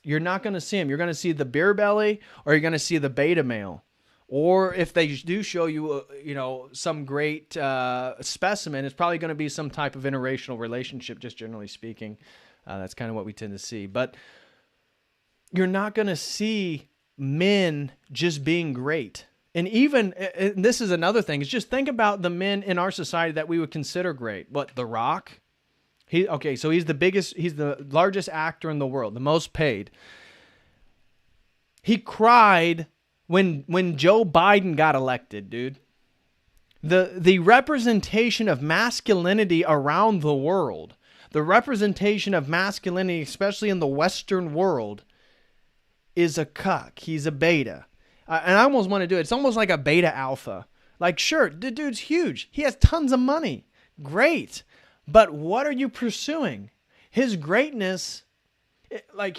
S2: You're not going to see them. You're going to see the beer belly, or you're going to see the beta male. Or if they do show you, some great specimen, it's probably going to be some type of interracial relationship, just generally speaking. That's kind of what we tend to see. But you're not going to see men just being great. And and this is another thing, is just think about the men in our society that we would consider great. What, The Rock? So he's the largest actor in the world, the most paid. He cried when Joe Biden got elected, dude. The representation of masculinity around the world, the representation of masculinity, especially in the Western world, is a cuck. He's a beta. And I almost want to do it. It's almost like a beta alpha. Like, sure, the dude's huge. He has tons of money. Great. But what are you pursuing? His greatness, I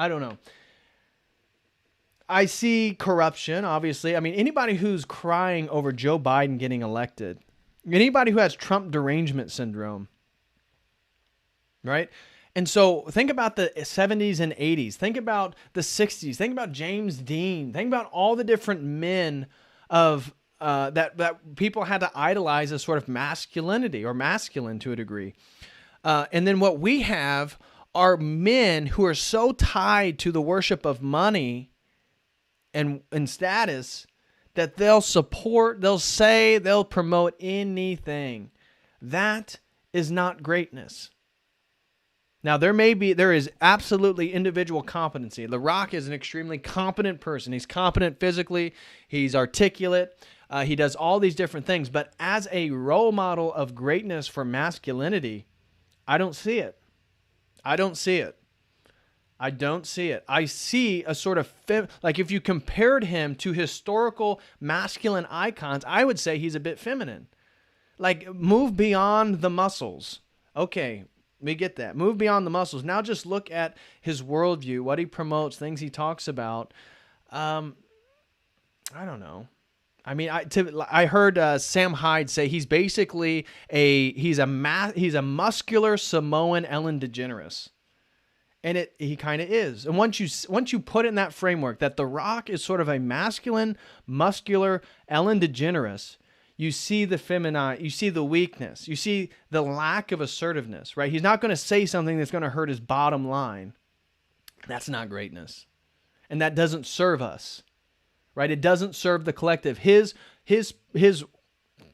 S2: don't know. I see corruption, obviously. I mean, anybody who's crying over Joe Biden getting elected, anybody who has Trump derangement syndrome, right? And so think about the 70s and 80s. Think about the 60s. Think about James Dean. Think about all the different men of that people had to idolize as sort of masculinity, or masculine to a degree. And then what we have are men who are so tied to the worship of money and status that they'll support, they'll say, they'll promote anything. That is not greatness. Now, there is absolutely individual competency. The Rock is an extremely competent person. He's competent physically. He's articulate. He does all these different things. But as a role model of greatness for masculinity, I don't see it. I see a sort of, like if you compared him to historical masculine icons, I would say he's a bit feminine. Like, move beyond the muscles. Okay, we get that. Move beyond the muscles. Now just look at his worldview, what he promotes, things he talks about. I don't know. I mean, I heard Sam Hyde say he's basically he's a muscular Samoan Ellen DeGeneres. And he kind of is. And once you put it in that framework that The Rock is sort of a masculine, muscular Ellen DeGeneres, you see the feminine, you see the weakness, you see the lack of assertiveness, right? He's not going to say something that's going to hurt his bottom line. That's not greatness. And that doesn't serve us, right? It doesn't serve the collective. His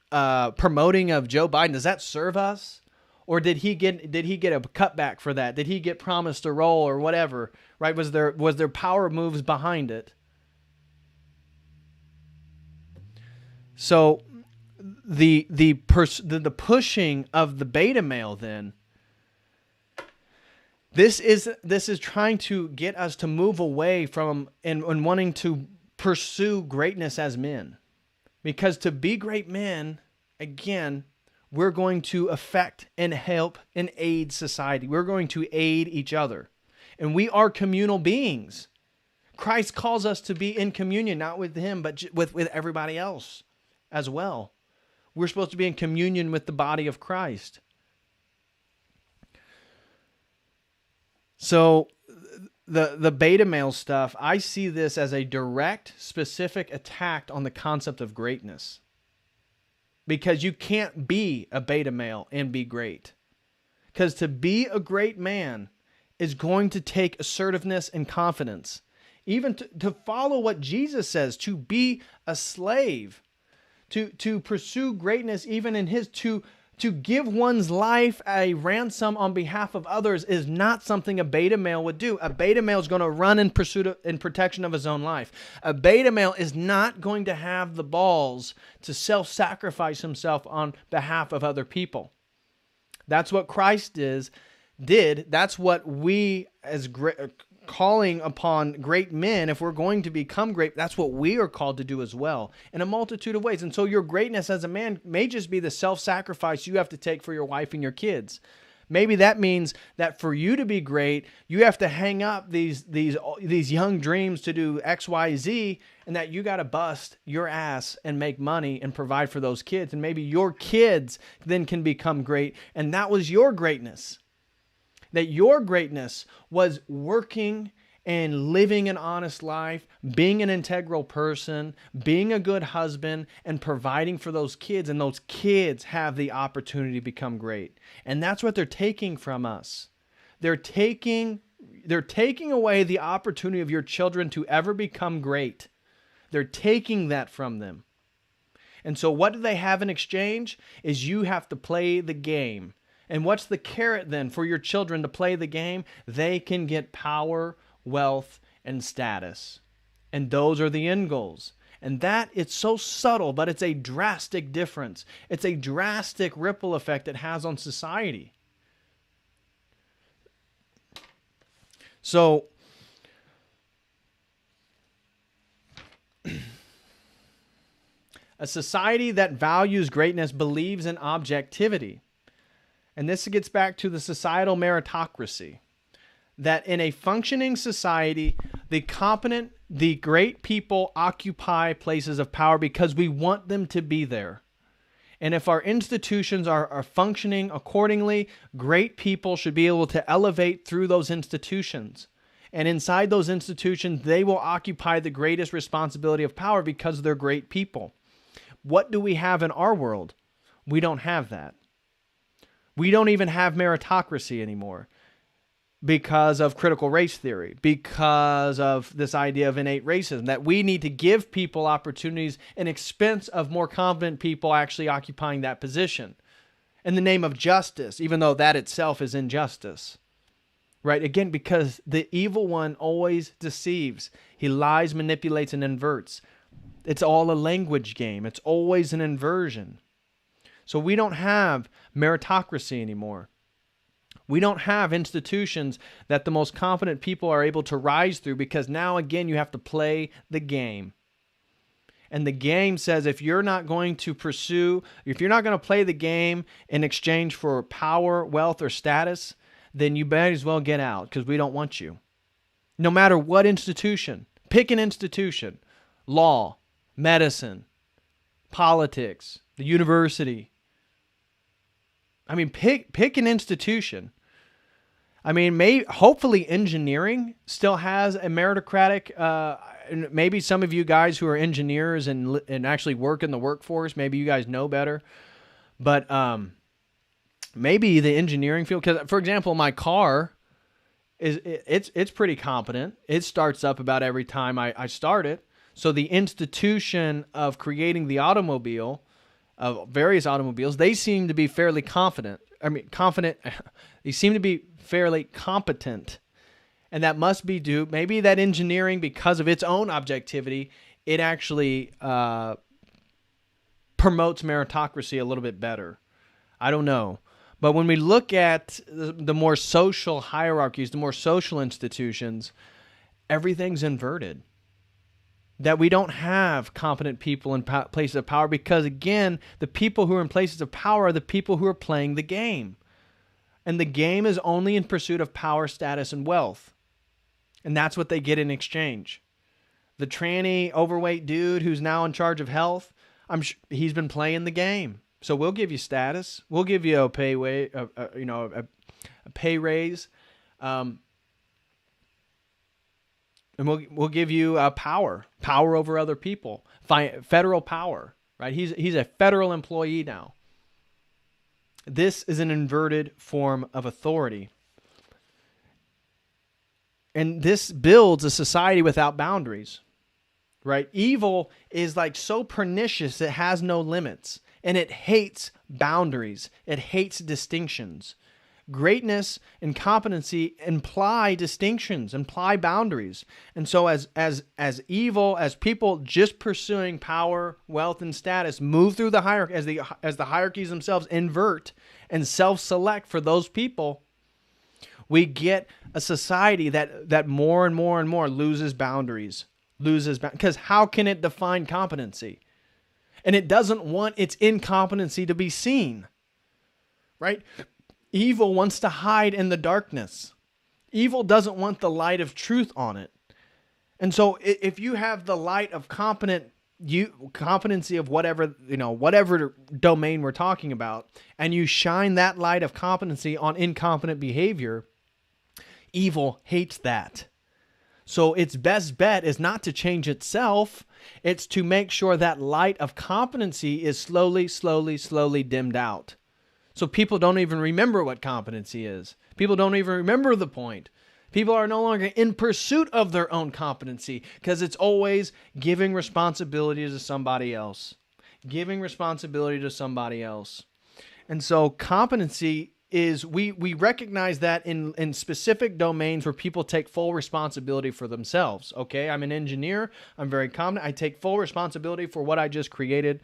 S2: promoting of Joe Biden, does that serve us? Or did he get a cutback for that? Did he get promised a role or whatever? Right? Was there power moves behind it? So the pushing of the beta male then, this is trying to get us to move away from and wanting to pursue greatness as men. Because to be great men, again, we're going to affect and help and aid society. We're going to aid each other. And we are communal beings. Christ calls us to be in communion, not with him, but with everybody else as well. We're supposed to be in communion with the body of Christ. So the beta male stuff, I see this as a direct, specific attack on the concept of greatness. Because you can't be a beta male and be great. Because to be a great man is going to take assertiveness and confidence. Even to follow what Jesus says, to be a slave, to pursue greatness, even in his, to give one's life a ransom on behalf of others is not something a beta male would do. A beta male is going to run in protection of his own life. A beta male is not going to have the balls to self-sacrifice himself on behalf of other people. That's what Christ did. That's what we as calling upon great men, if we're going to become great, that's what we are called to do as well in a multitude of ways. And so your greatness as a man may just be the self-sacrifice you have to take for your wife and your kids. Maybe that means that for you to be great, you have to hang up these young dreams to do X, Y, Z, and that you got to bust your ass and make money and provide for those kids. And maybe your kids then can become great. And that was your greatness. That your greatness was working and living an honest life, being an integral person, being a good husband, and providing for those kids. And those kids have the opportunity to become great. And that's what they're taking from us. They're taking away the opportunity of your children to ever become great. They're taking that from them. And so what do they have in exchange? Is you have to play the game. And what's the carrot then for your children to play the game? They can get power, wealth, and status. And those are the end goals. And that, it's so subtle, but it's a drastic difference. It's a drastic ripple effect it has on society. So, a society that values greatness believes in objectivity. And this gets back to the societal meritocracy. That in a functioning society, the competent, the great people occupy places of power because we want them to be there. And if our institutions are functioning accordingly, great people should be able to elevate through those institutions. And inside those institutions, they will occupy the greatest responsibility of power because they're great people. What do we have in our world? We don't have that. We don't even have meritocracy anymore because of critical race theory, because of this idea of innate racism, that we need to give people opportunities in expense of more competent people actually occupying that position in the name of justice, even though that itself is injustice. Right? Again, because the evil one always deceives. He lies, manipulates, and inverts. It's all a language game. It's always an inversion. So we don't have meritocracy anymore. We don't have institutions that the most confident people are able to rise through because now, again, you have to play the game. And the game says if you're not going to play the game in exchange for power, wealth, or status, then you might as well get out because we don't want you. No matter what institution. Pick an institution. Law, medicine, politics, the university. I mean, pick an institution. I mean, hopefully engineering still has a meritocratic. Maybe some of you guys who are engineers and actually work in the workforce, maybe you guys know better. But maybe the engineering field, because for example, my car it's pretty competent. It starts up about every time I start it. So the institution of creating the automobile, of various automobiles, they seem to be fairly confident. Confident. They seem to be fairly competent. And that must be due, maybe that engineering, because of its own objectivity, it actually promotes meritocracy a little bit better. I don't know. But when we look at the more social hierarchies, the more social institutions, everything's inverted. That we don't have competent people in places of power because, again, the people who are in places of power are the people who are playing the game. And the game is only in pursuit of power, status, and wealth. And that's what they get in exchange. The tranny, overweight dude who's now in charge of health, he's been playing the game. So we'll give you status. We'll give you a pay raise, and we'll give you power over other people, federal power. Right? He's a federal employee now. This is an inverted form of authority. And this builds a society without boundaries, right? Evil is like so pernicious, it has no limits, and it hates boundaries. It hates distinctions. Greatness and competency imply distinctions, imply boundaries. And so as evil, as people just pursuing power, wealth, and status move through the hierarchy, as the hierarchies themselves invert and self-select for those people, we get a society that more and more and more loses boundaries. Because how can it define competency? And it doesn't want its incompetency to be seen, right? Evil wants to hide in the darkness. Evil doesn't want the light of truth on it. And so if you have the light of competency of whatever domain we're talking about, and you shine that light of competency on incompetent behavior, evil hates that. So its best bet is not to change itself. It's to make sure that light of competency is slowly dimmed out. So people don't even remember what competency is. People don't even remember the point. People are no longer in pursuit of their own competency because it's always giving responsibility to somebody else. Giving responsibility to somebody else. And so competency is, we recognize that in specific domains where people take full responsibility for themselves. Okay, I'm an engineer. I'm very competent. I take full responsibility for what I just created.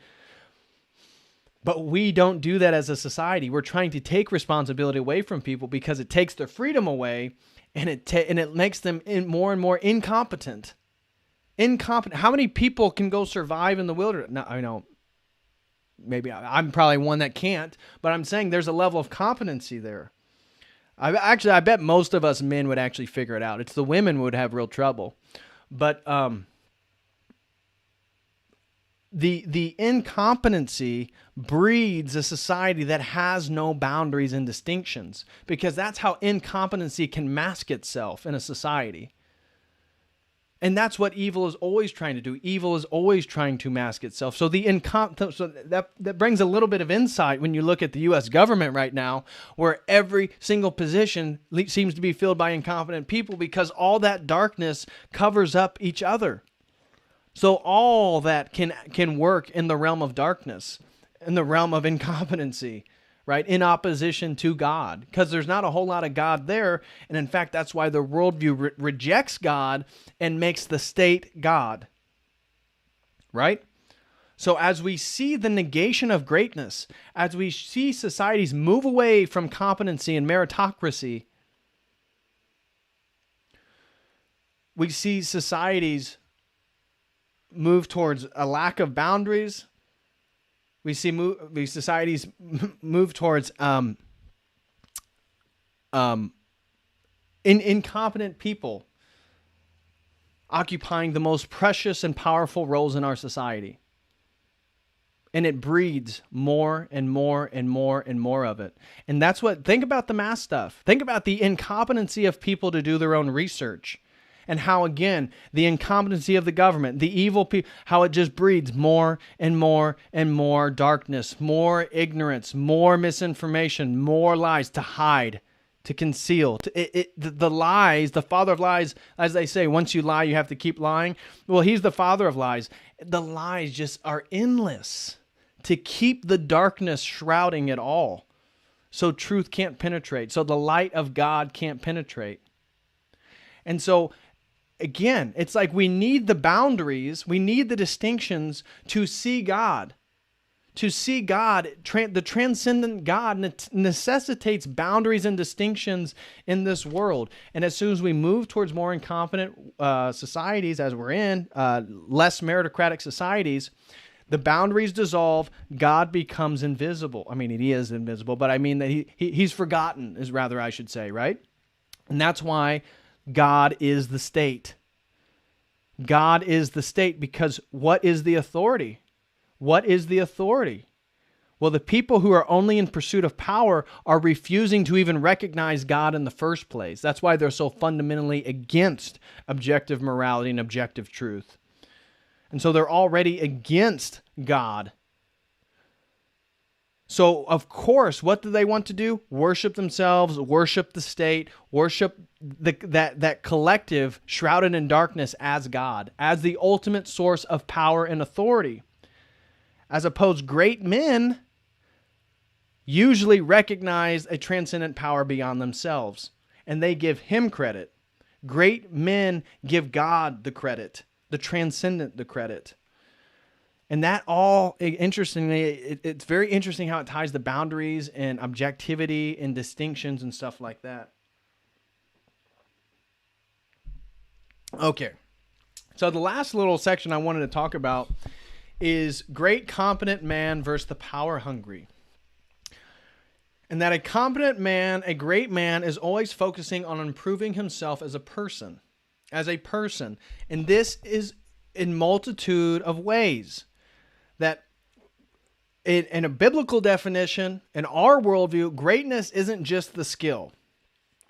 S2: But we don't do that as a society. We're trying to take responsibility away from people because it takes their freedom away, and it makes them more and more incompetent. How many people can go survive in the wilderness? Now, I know maybe I'm probably one that can't, but I'm saying there's a level of competency there. I bet most of us men would actually figure it out. It's the women who would have real trouble. But the incompetency breeds a society that has no boundaries and distinctions, because that's how incompetency can mask itself in a society. And that's what evil is always trying to do. Evil is always trying to mask itself. So that brings a little bit of insight when you look at the U.S. government right now, where every single position seems to be filled by incompetent people because all that darkness covers up each other. So all that can work in the realm of darkness, in the realm of incompetency, right? In opposition to God, because there's not a whole lot of God there. And in fact, that's why the worldview rejects God and makes the state God, right? So as we see the negation of greatness, as we see societies move away from competency and meritocracy, we see societies move towards a lack of boundaries. We see societies move towards incompetent people occupying the most precious and powerful roles in our society. And it breeds more and more and more and more of it. And that's what, think about the mass stuff. Think about the incompetency of people to do their own research. And how, again, the incompetency of the government, the evil people, how it just breeds more and more and more darkness, more ignorance, more misinformation, more lies to hide, to conceal. The lies, the father of lies, as they say, once you lie, you have to keep lying. Well, he's the father of lies. The lies just are endless to keep the darkness shrouding it all. So truth can't penetrate. So the light of God can't penetrate. And so, again, it's like we need the boundaries, we need the distinctions to see God. To see God, the transcendent God necessitates boundaries and distinctions in this world. And as soon as we move towards more incompetent societies, as we're in, less meritocratic societies, the boundaries dissolve, God becomes invisible. I mean, he is invisible, but I mean that he's forgotten, is rather I should say, right? And that's why God is the state. God is the state, because what is the authority? What is the authority? Well, the people who are only in pursuit of power are refusing to even recognize God in the first place. That's why they're so fundamentally against objective morality and objective truth. And so they're already against God. So, of course, what do they want to do? Worship themselves, worship the state, worship that collective shrouded in darkness as God, as the ultimate source of power and authority. As opposed, great men usually recognize a transcendent power beyond themselves, and they give him credit. Great men give God the credit, the transcendent the credit. And that all, interestingly, it's very interesting how it ties the boundaries and objectivity and distinctions and stuff like that. Okay, so the last little section I wanted to talk about is great competent man versus the power hungry. And that a competent man, a great man, is always focusing on improving himself as a person. And this is in multitude of ways. That in a biblical definition, in our worldview, greatness isn't just the skill.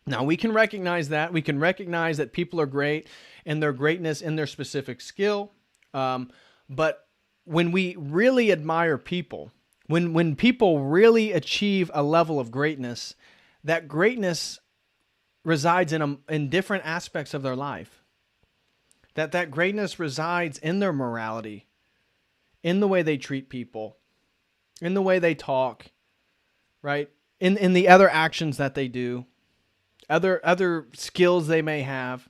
S2: Now, we can recognize that. We can recognize that people are great in their greatness in their specific skill. But when we really admire people, when people really achieve a level of greatness, that greatness resides in different aspects of their life. That greatness resides in their morality, in the way they treat people, in the way they talk, right? In the other actions that they do, other skills they may have.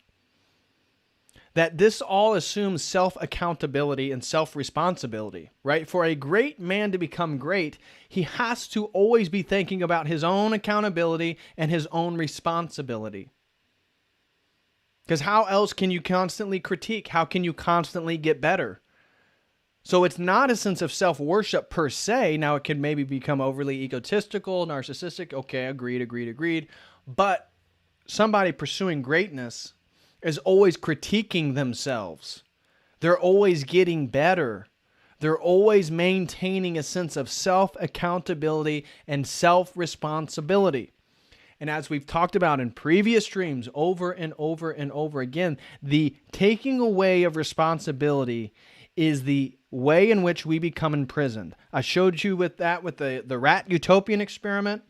S2: That this all assumes self-accountability and self-responsibility, right? For a great man to become great, he has to always be thinking about his own accountability and his own responsibility. Because how else can you constantly critique? How can you constantly get better? So it's not a sense of self-worship per se. Now it can maybe become overly egotistical, narcissistic. Okay, agreed. But somebody pursuing greatness is always critiquing themselves. They're always getting better. They're always maintaining a sense of self-accountability and self-responsibility. And as we've talked about in previous streams over and over and over again, the taking away of responsibility is the way in which we become imprisoned. I showed you with the rat utopian experiment,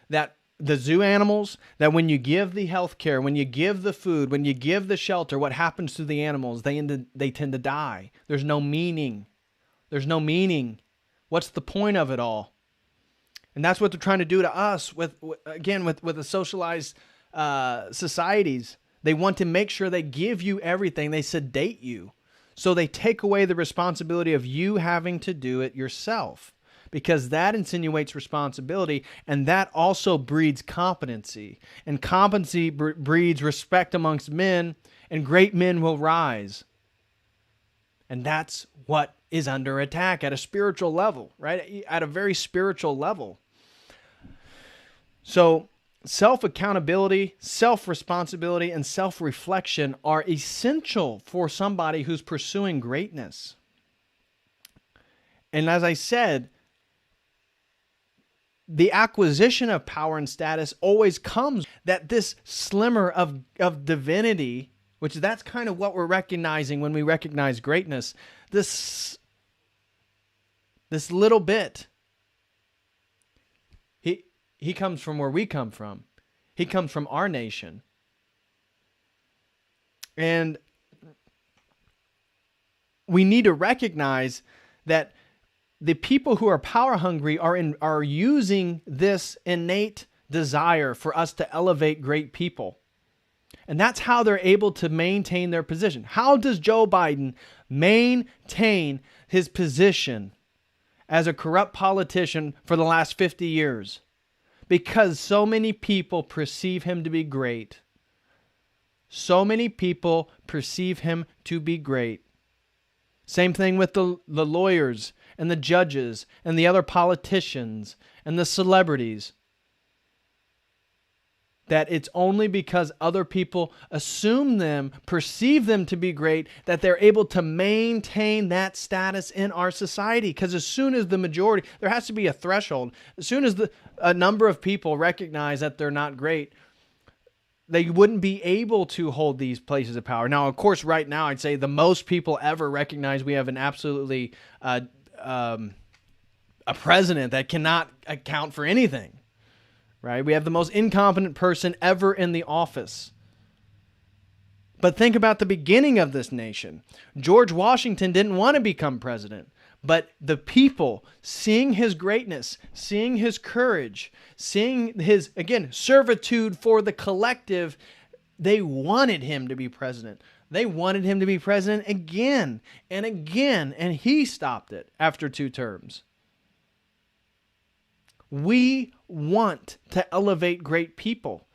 S2: that the zoo animals, that when you give the health care, when you give the food, when you give the shelter, what happens to the animals? They tend to die. There's no meaning. What's the point of it all? And that's what they're trying to do to us with the socialized societies. They want to make sure they give you everything. They sedate you. So they take away the responsibility of you having to do it yourself, because that insinuates responsibility, and that also breeds competency. And competency breeds respect amongst men, and great men will rise. And that's what is under attack at a spiritual level, right? At a very spiritual level. So self-accountability, self-responsibility, and self-reflection are essential for somebody who's pursuing greatness. And as I said, the acquisition of power and status always comes that this slimmer of divinity, which that's kind of what we're recognizing when we recognize greatness, this little bit. He comes from where we come from. He comes from our nation. And we need to recognize that the people who are power hungry are using this innate desire for us to elevate great people. And that's how they're able to maintain their position. How does Joe Biden maintain his position as a corrupt politician for the last 50 years? Because so many people perceive him to be great. So many people perceive him to be great. Same thing with the lawyers and the judges and the other politicians and the celebrities. That it's only because other people assume them, perceive them to be great, that they're able to maintain that status in our society. Because as soon as the majority, there has to be a threshold. As soon as a number of people recognize that they're not great, they wouldn't be able to hold these places of power. Now, of course, right now, I'd say the most people ever recognize we have an absolutely a president that cannot account for anything. Right? We have the most incompetent person ever in the office. But think about the beginning of this nation. George Washington didn't want to become president, but the people, seeing his greatness, seeing his courage, seeing his, again, servitude for the collective, they wanted him to be president. They wanted him to be president again and again, and he stopped it after 2 terms. We want to elevate great people,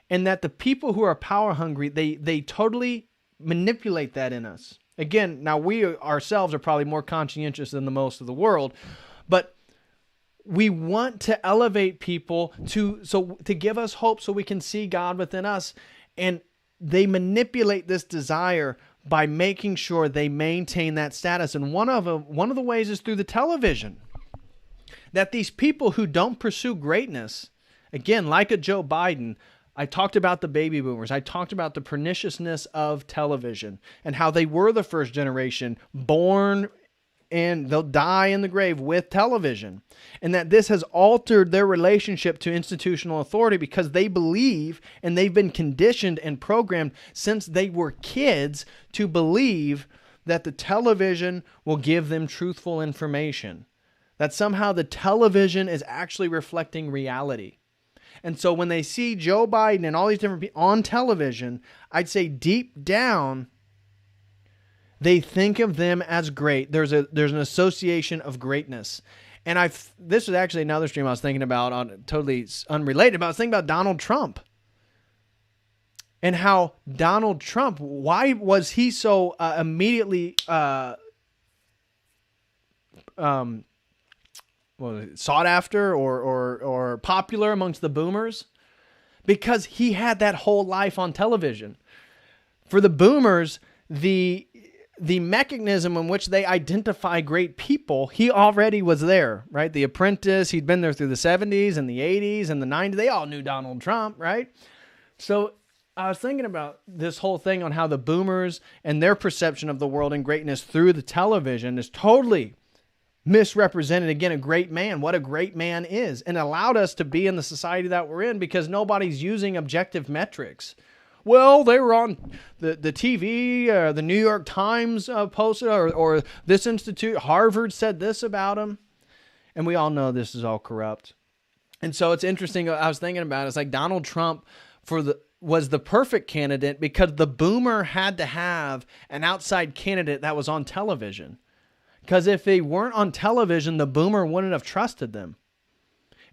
S2: and that the people who are power hungry, they totally manipulate that in us. Again, now we ourselves are probably more conscientious than the most of the world, but we want to elevate people to give us hope so we can see God within us, and they manipulate this desire by making sure they maintain that status. And one of the ways is through the television. That these people who don't pursue greatness, again, like a Joe Biden, I talked about the baby boomers. I talked about the perniciousness of television and how they were the first generation born and they'll die in the grave with television. And that this has altered their relationship to institutional authority because they believe, and they've been conditioned and programmed since they were kids to believe that the television will give them truthful information. That somehow the television is actually reflecting reality. And so when they see Joe Biden and all these different people on television, I'd say deep down, they think of them as great. There's an association of greatness. And this was actually another stream I was thinking about, on totally unrelated, but I was thinking about Donald Trump. And how Donald Trump, why was he so immediately sought after or popular amongst the boomers? Because he had that whole life on television. For the boomers, the mechanism in which they identify great people, he already was there, right? The Apprentice, he'd been there through the 70s and the 80s and the 90s. They all knew Donald Trump, right? So I was thinking about this whole thing on how the boomers and their perception of the world and greatness through the television is totally misrepresented, again, a great man, what a great man is, and allowed us to be in the society that we're in because nobody's using objective metrics. Well, they were on the TV, the New York Times posted, or this institute, Harvard said this about them. And we all know this is all corrupt. And so it's interesting, I was thinking about it, it's like Donald Trump was the perfect candidate because the boomer had to have an outside candidate that was on television. Because if they weren't on television, the boomer wouldn't have trusted them.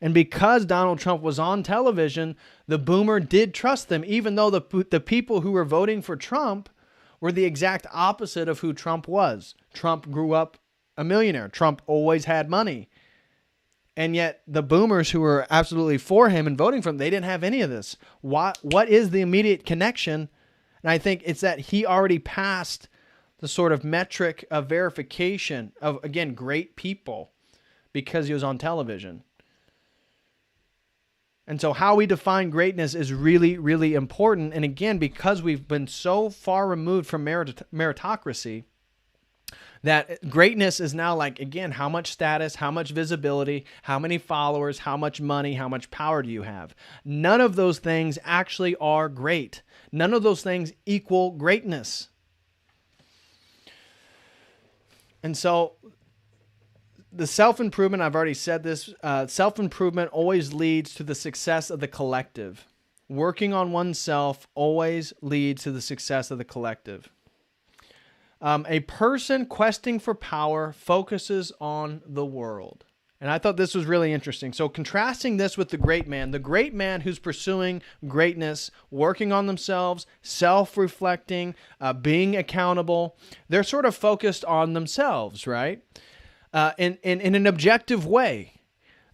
S2: And because Donald Trump was on television, the boomer did trust them, even though the people who were voting for Trump were the exact opposite of who Trump was. Trump grew up a millionaire. Trump always had money. And yet the boomers who were absolutely for him and voting for him, they didn't have any of this. What is the immediate connection? And I think it's that he already passed the sort of metric of verification of, again, great people because he was on television. And so how we define greatness is really, really important. And again, because we've been so far removed from meritocracy, that greatness is now like, again, how much status, how much visibility, how many followers, how much money, how much power do you have? None of those things actually are great. None of those things equal greatness. And so the self-improvement, I've already said this, self-improvement always leads to the success of the collective. Working on oneself always leads to the success of the collective. A person questing for power focuses on the world. And I thought this was really interesting. So contrasting this with the great man who's pursuing greatness, working on themselves, self-reflecting, being accountable, they're sort of focused on themselves, right? In an objective way.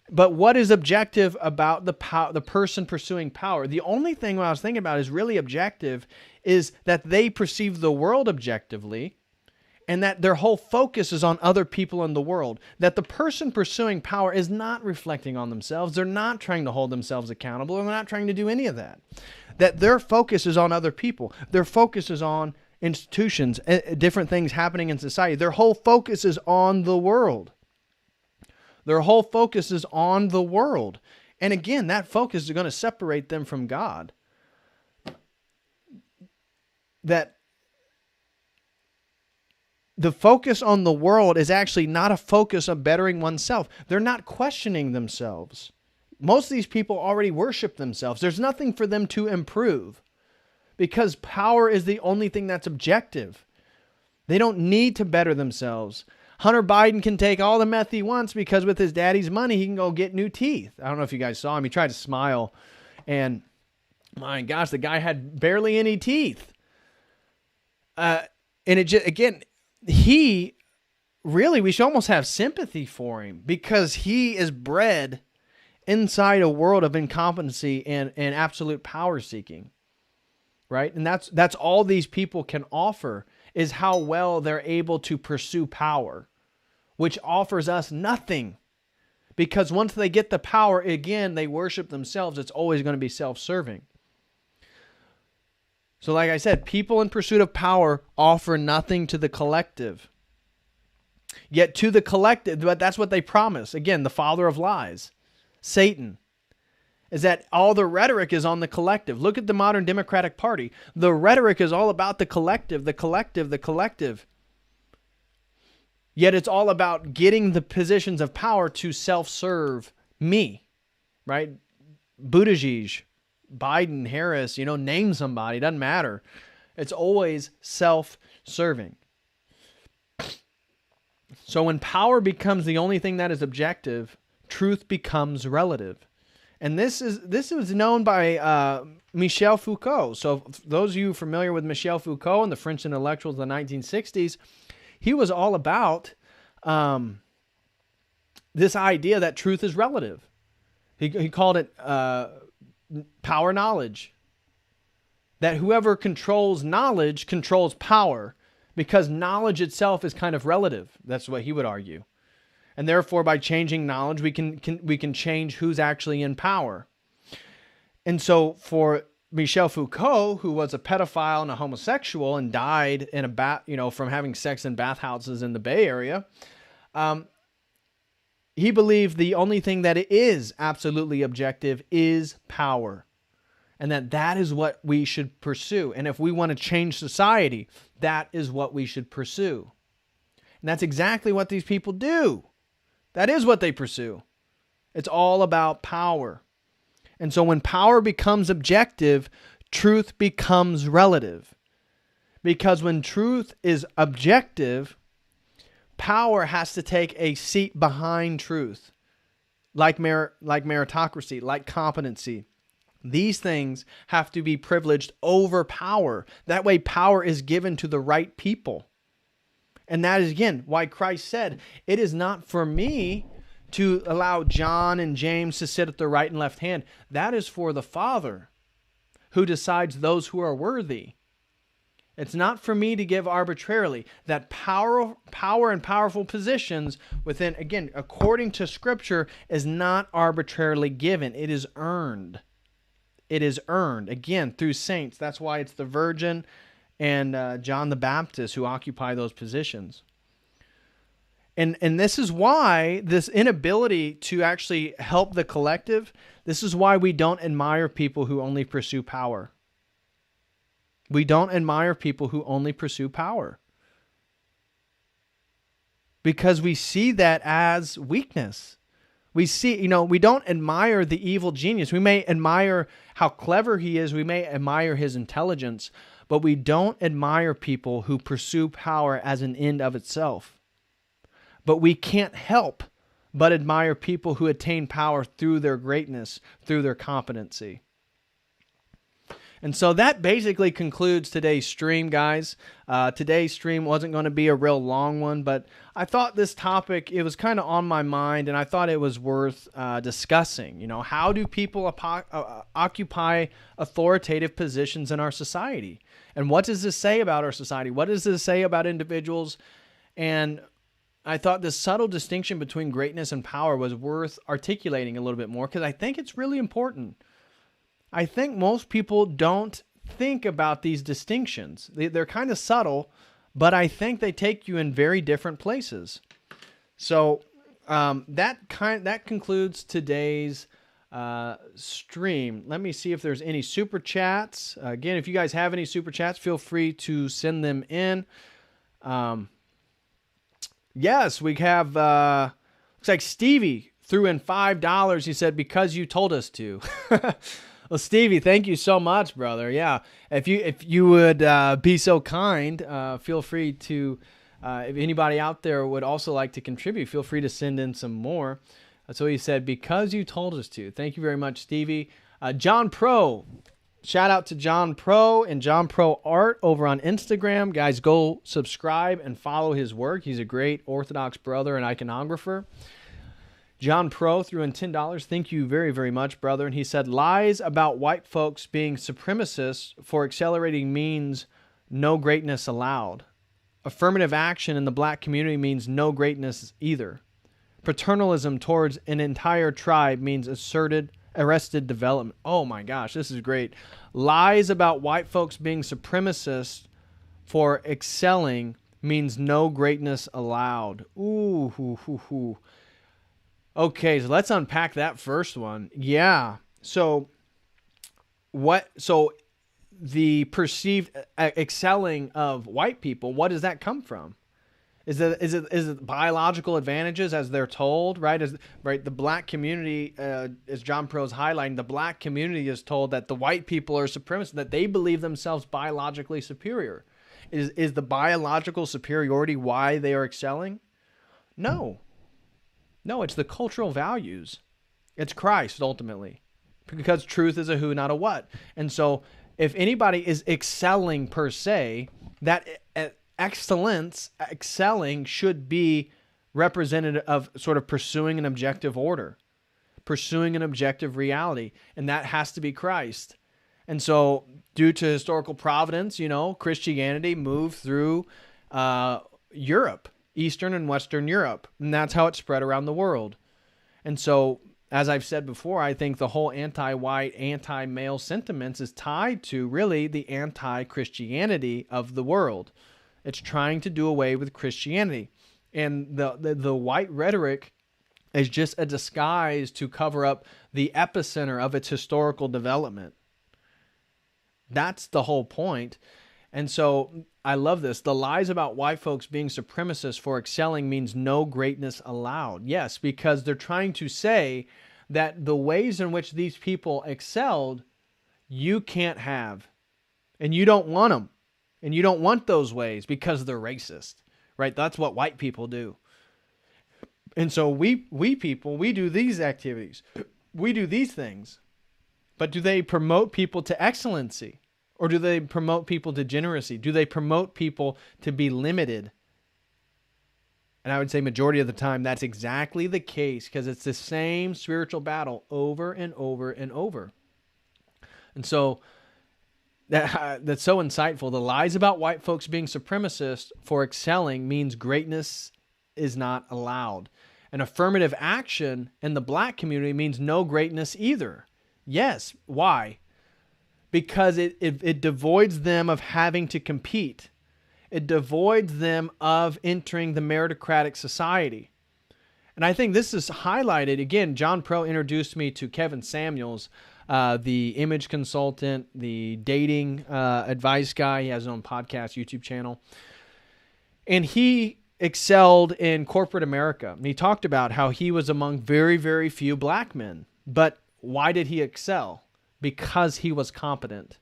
S2: But what is objective about the person pursuing power? The only thing I was thinking about is really objective is that they perceive the world objectively, and that their whole focus is on other people in the world. That the person pursuing power is not reflecting on themselves. They're not trying to hold themselves accountable. They're not trying to do any of that. That their focus is on other people. Their focus is on institutions, different things happening in society. Their whole focus is on the world. Their whole focus is on the world. And again, that focus is going to separate them from God. That the focus on the world is actually not a focus of bettering oneself. They're not questioning themselves. Most of these people already worship themselves. There's nothing for them to improve because power is the only thing that's objective. They don't need to better themselves. Hunter Biden can take all the meth he wants because with his daddy's money, he can go get new teeth. I don't know if you guys saw him. He tried to smile and my gosh, the guy had barely any teeth. And it just, again, we should almost have sympathy for him because he is bred inside a world of incompetency and absolute power seeking, right? And that's all these people can offer is how well they're able to pursue power, which offers us nothing because once they get the power, again, they worship themselves. It's always going to be self-serving. So like I said, people in pursuit of power offer nothing to the collective. Yet to the collective, but that's what they promise. Again, the father of lies, Satan, is that all the rhetoric is on the collective. Look at the modern Democratic Party. The rhetoric is all about the collective, the collective, the collective. Yet it's all about getting the positions of power to self-serve me, right? Buttigieg, Biden, Harris, name somebody, doesn't matter. It's always self-serving. So when power becomes the only thing that is objective, truth becomes relative. And this was known by Michel Foucault. So those of you familiar with Michel Foucault and the French intellectuals of the 1960s, he was all about this idea that truth is relative. He called it power knowledge. That whoever controls knowledge controls power because knowledge itself is kind of relative. That's what he would argue. And therefore, by changing knowledge, we can change who's actually in power. And so for Michel Foucault, who was a pedophile and a homosexual and died in from having sex in bathhouses in the Bay Area, he believed the only thing that is absolutely objective is power. And that is what we should pursue. And if we want to change society, that is what we should pursue. And that's exactly what these people do. That is what they pursue. It's all about power. And so when power becomes objective, truth becomes relative. Because when truth is objective, power has to take a seat behind truth. Like meritocracy, like competency. These things have to be privileged over power. That way power is given to the right people. And that is, again, why Christ said, it is not for me to allow John and James to sit at the right and left hand. That is for the Father who decides those who are worthy. It's not for me to give arbitrarily. That power and powerful positions within, again, according to Scripture, is not arbitrarily given. It is earned. It is earned, again, through saints. That's why it's the Virgin and John the Baptist who occupy those positions. And this is why this inability to actually help the collective, this is why we don't admire people who only pursue power. We don't admire people who only pursue power. Because we see that as weakness. We see, we don't admire the evil genius. We may admire how clever he is. We may admire his intelligence. But we don't admire people who pursue power as an end of itself. But we can't help but admire people who attain power through their greatness, through their competency. And so that basically concludes today's stream, guys. Today's stream wasn't going to be a real long one, but I thought this topic, it was kind of on my mind, and I thought it was worth discussing. How do people occupy authoritative positions in our society? And what does this say about our society? What does this say about individuals? And I thought this subtle distinction between greatness and power was worth articulating a little bit more, because I think it's really important. I think most people don't think about these distinctions. They're kind of subtle, but I think they take you in very different places. So that concludes today's stream. Let me see if there's any super chats. Again, if you guys have any super chats, feel free to send them in. Yes, we have, looks like Stevie threw in $5. He said, because you told us to. Well, Stevie, thank you so much, brother. Yeah, if you would be so kind, feel free to, if anybody out there would also like to contribute, feel free to send in some more. So he said, because you told us to. Thank you very much, Stevie. John Pro, shout out to John Pro and John Pro Art over on Instagram. Guys, go subscribe and follow his work. He's a great Orthodox brother and iconographer. John Pro threw in $10. Thank you very, very much, brother. And he said, lies about white folks being supremacists for accelerating means no greatness allowed. Affirmative action in the black community means no greatness either. Paternalism towards an entire tribe means arrested development. Oh my gosh, this is great. Lies about white folks being supremacists for excelling means no greatness allowed. Ooh, hoo, hoo, hoo. Okay, so let's unpack that first one. Yeah. So the perceived excelling of white people, what does that come from? Is it biological advantages as they're told, right? The black community, as John Pro's highlighting, the black community is told that the white people are supremacists, that they believe themselves biologically superior. Is the biological superiority why they are excelling? No, it's the cultural values. It's Christ, ultimately. Because truth is a who, not a what. And so if anybody is excelling per se, that excelling should be representative of sort of pursuing an objective order, pursuing an objective reality. And that has to be Christ. And so due to historical providence, Christianity moved through Europe. Eastern and Western Europe. And that's how it spread around the world. And so, as I've said before, I think the whole anti-white, anti-male sentiments is tied to really the anti-Christianity of the world. It's trying to do away with Christianity. And the white rhetoric is just a disguise to cover up the epicenter of its historical development. That's the whole point. And so I love this. The lies about white folks being supremacists for excelling means no greatness allowed. Yes, because they're trying to say that the ways in which these people excelled, you can't have. And you don't want them. And you don't want those ways because they're racist, right? That's what white people do. And so we people, we do these activities. We do these things. But do they promote people to excellency? Or do they promote people to degeneracy? Do they promote people to be limited? And I would say majority of the time that's exactly the case, because it's the same spiritual battle over and over and over. And so that's so insightful. The lies about white folks being supremacists for excelling means greatness is not allowed. And affirmative action in the black community means no greatness either. Yes. Why? Because it devoids them of having to compete. It devoids them of entering the meritocratic society. And I think this is highlighted. Again, John Pro introduced me to Kevin Samuels, the image consultant, the dating advice guy. He has his own podcast, YouTube channel. And he excelled in corporate America. And he talked about how he was among very, very few black men. But why did he excel? Because he was competent.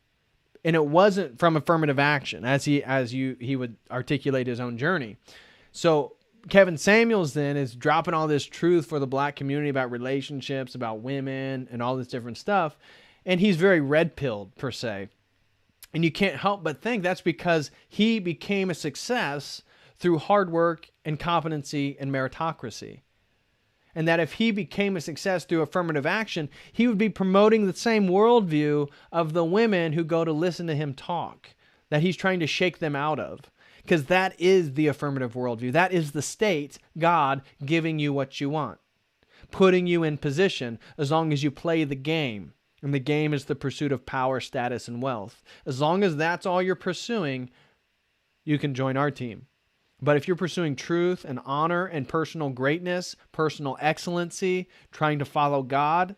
S2: And it wasn't from affirmative action, as he would articulate his own journey. So Kevin Samuels then is dropping all this truth for the black community about relationships, about women, and all this different stuff. And he's very red-pilled, per se. And you can't help but think that's because he became a success through hard work and competency and meritocracy. And that if he became a success through affirmative action, he would be promoting the same worldview of the women who go to listen to him talk, that he's trying to shake them out of. Because that is the affirmative worldview. That is the state, God, giving you what you want, putting you in position as long as you play the game. And the game is the pursuit of power, status, and wealth. As long as that's all you're pursuing, you can join our team. But if you're pursuing truth and honor and personal greatness, personal excellency, trying to follow God,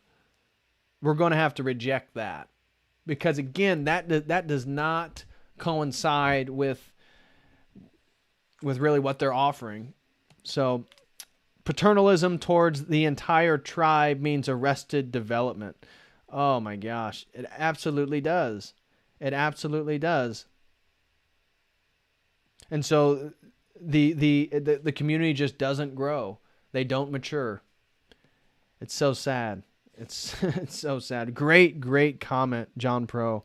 S2: we're going to have to reject that. Because again, that does not coincide with really what they're offering. So paternalism towards the entire tribe means arrested development. Oh my gosh, it absolutely does. It absolutely does. And so the community just doesn't grow. They don't mature. It's so sad. It's so sad. Great comment, John Pro.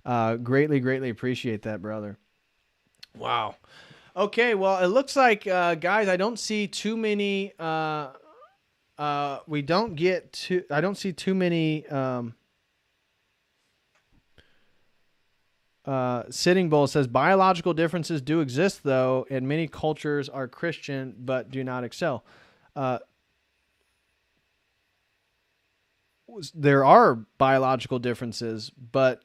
S2: Greatly appreciate that, brother. Wow. Okay, well, it looks like, guys, I don't see too many. I don't see too many. Sitting Bull says biological differences do exist, though, and many cultures are Christian but do not excel. There are biological differences, but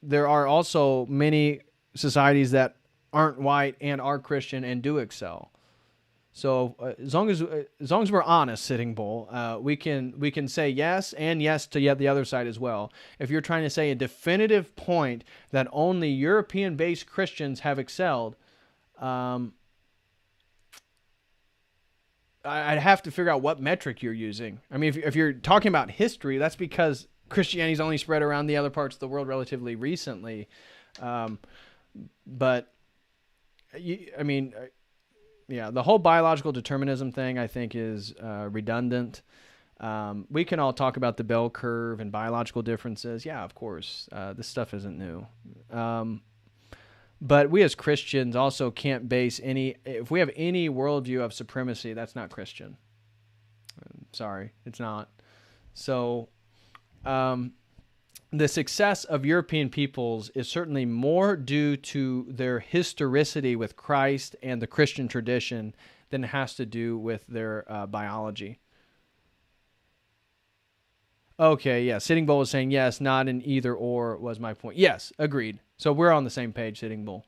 S2: there are also many societies that aren't white and are Christian and do excel. So as long as we're honest, Sitting Bull, we can say yes and yes to yet the other side as well. If you're trying to say a definitive point that only European-based Christians have excelled, I'd have to figure out what metric you're using. I mean, if you're talking about history, that's because Christianity's only spread around the other parts of the world relatively recently. But yeah, the whole biological determinism thing, I think, is redundant. We can all talk about the bell curve and biological differences. Yeah, of course. This stuff isn't new. But we as Christians also can't base if we have any worldview of supremacy, that's not Christian. Sorry, it's not. So the success of European peoples is certainly more due to their historicity with Christ and the Christian tradition than it has to do with their biology. Okay, yeah. Sitting Bull was saying yes, not an either or was my point. Yes, agreed. So we're on the same page, Sitting Bull.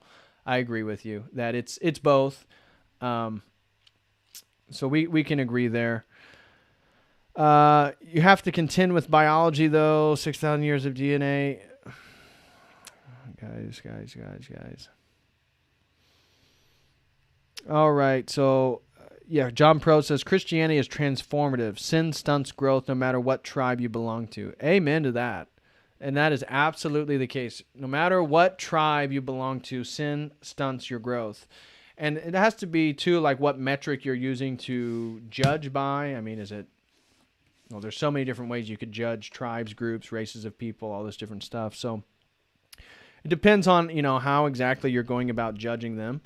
S2: I agree with you that it's both. So we can agree there. You have to contend with biology, though. 6,000 years of DNA. Guys. All right. So, yeah, John Pro says Christianity is transformative. Sin stunts growth no matter what tribe you belong to. Amen to that. And that is absolutely the case. No matter what tribe you belong to, sin stunts your growth. And it has to be, too, like what metric you're using to judge by. I mean, well, there's so many different ways you could judge tribes, groups, races of people, all this different stuff. So it depends on, how exactly you're going about judging them.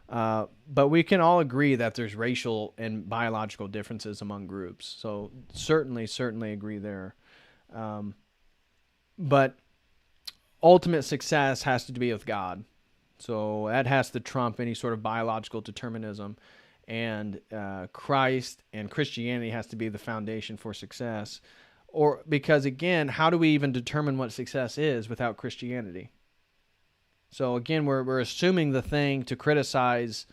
S2: But we can all agree that there's racial and biological differences among groups. So certainly agree there. But ultimate success has to be with God. So that has to trump any sort of biological determinism. And Christ and Christianity has to be the foundation for success. Or because, again, how do we even determine what success is without Christianity? So, again, we're assuming the thing to criticize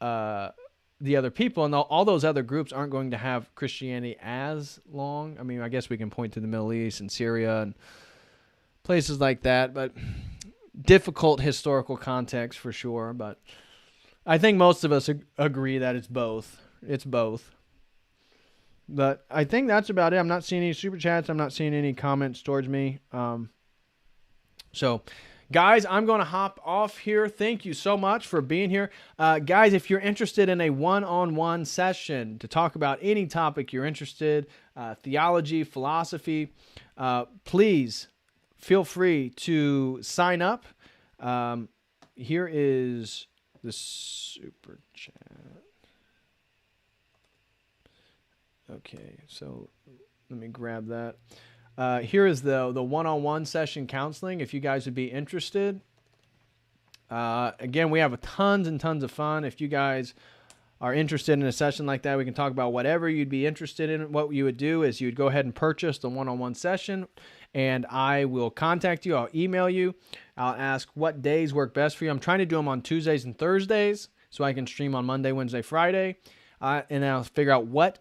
S2: the other people, and all those other groups aren't going to have Christianity as long. I mean, I guess we can point to the Middle East and Syria and places like that, but difficult historical context for sure. But I think most of us agree that it's both. It's both. But I think that's about it. I'm not seeing any super chats. I'm not seeing any comments towards me. So, guys, I'm going to hop off here. Thank you so much for being here. Guys, if you're interested in a one-on-one session to talk about any topic you're interested, theology, philosophy, please feel free to sign up. Here is the super chat. Okay, so let me grab that. Here is the one-on-one session counseling if you guys would be interested. Again, we have tons and tons of fun. If you guys are interested in a session like that, we can talk about whatever you'd be interested in. What you would do is you would go ahead and purchase the one-on-one session, and I will contact you. I'll email you. I'll ask what days work best for you. I'm trying to do them on Tuesdays and Thursdays so I can stream on Monday, Wednesday, Friday. And then I'll figure out what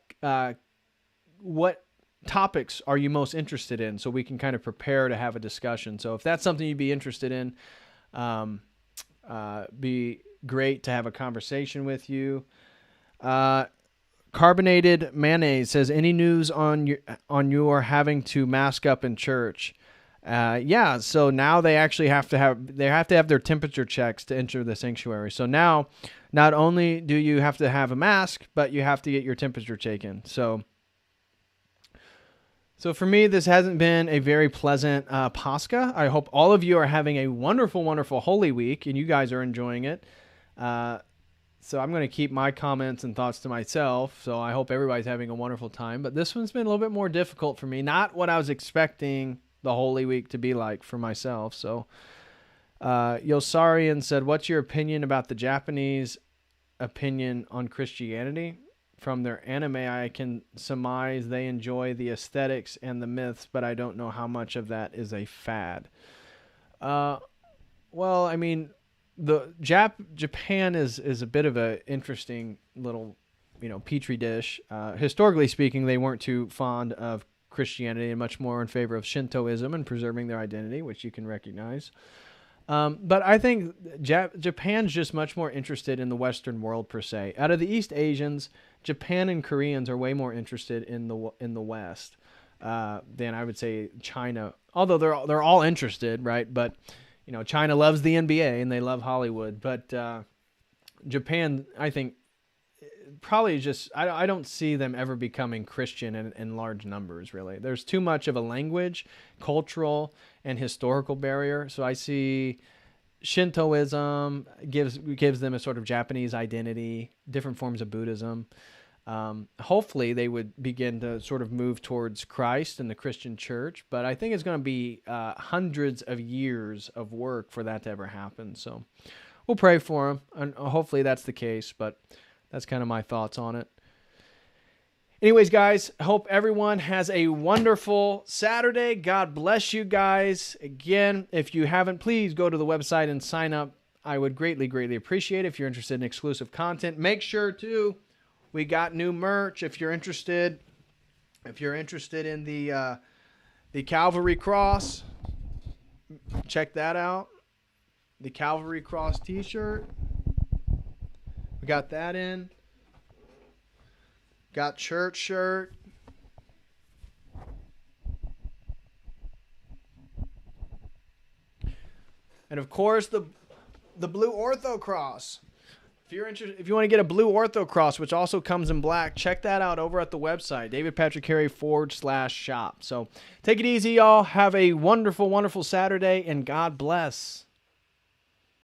S2: topics are you most interested in so we can kind of prepare to have a discussion. So if that's something you'd be interested in, be great to have a conversation with you. Carbonated Mayonnaise says, any news on your having to mask up in church? Yeah, so now they actually have to have their temperature checks to enter the sanctuary. So now not only do you have to have a mask, but you have to get your temperature taken. So for me, this hasn't been a very pleasant Pascha. I hope all of you are having a wonderful, wonderful Holy Week, and you guys are enjoying it. So I'm going to keep my comments and thoughts to myself. So I hope everybody's having a wonderful time. But this one's been a little bit more difficult for me. Not what I was expecting the Holy Week to be like for myself. So Yosarian said, what's your opinion about the Japanese opinion on Christianity? From their anime, I can surmise they enjoy the aesthetics and the myths, but I don't know how much of that is a fad. Well, I mean, the Japan is a bit of an interesting little, petri dish. Historically speaking, they weren't too fond of Christianity and much more in favor of Shintoism and preserving their identity, which you can recognize. But I think Japan's just much more interested in the Western world per se. Out of the East Asians, Japan and Koreans are way more interested in the West than I would say China. Although they're all interested, right? But China loves the NBA and they love Hollywood. But Japan, I think, probably just I don't see them ever becoming Christian in large numbers. Really, there's too much of a language, cultural, and historical barrier. So I see Shintoism gives them a sort of Japanese identity, different forms of Buddhism. Hopefully they would begin to sort of move towards Christ and the Christian church, but I think it's going to be hundreds of years of work for that to ever happen. So we'll pray for them, and hopefully that's the case, but that's kind of my thoughts on it. Anyways, guys, hope everyone has a wonderful Saturday. God bless you guys. Again, if you haven't, please go to the website and sign up. I would greatly, greatly appreciate it if you're interested in exclusive content. Make sure to, we got new merch if you're interested. If you're interested in the Calvary Cross, check that out. The Calvary Cross t-shirt. We got that in. Got church shirt. And of course the blue Ortho Cross. If you're interested, if you want to get a blue Ortho Cross, which also comes in black, check that out over at the website, davidpatrickcarey.com/shop. So take it easy, y'all. Have a wonderful, wonderful Saturday, and God bless.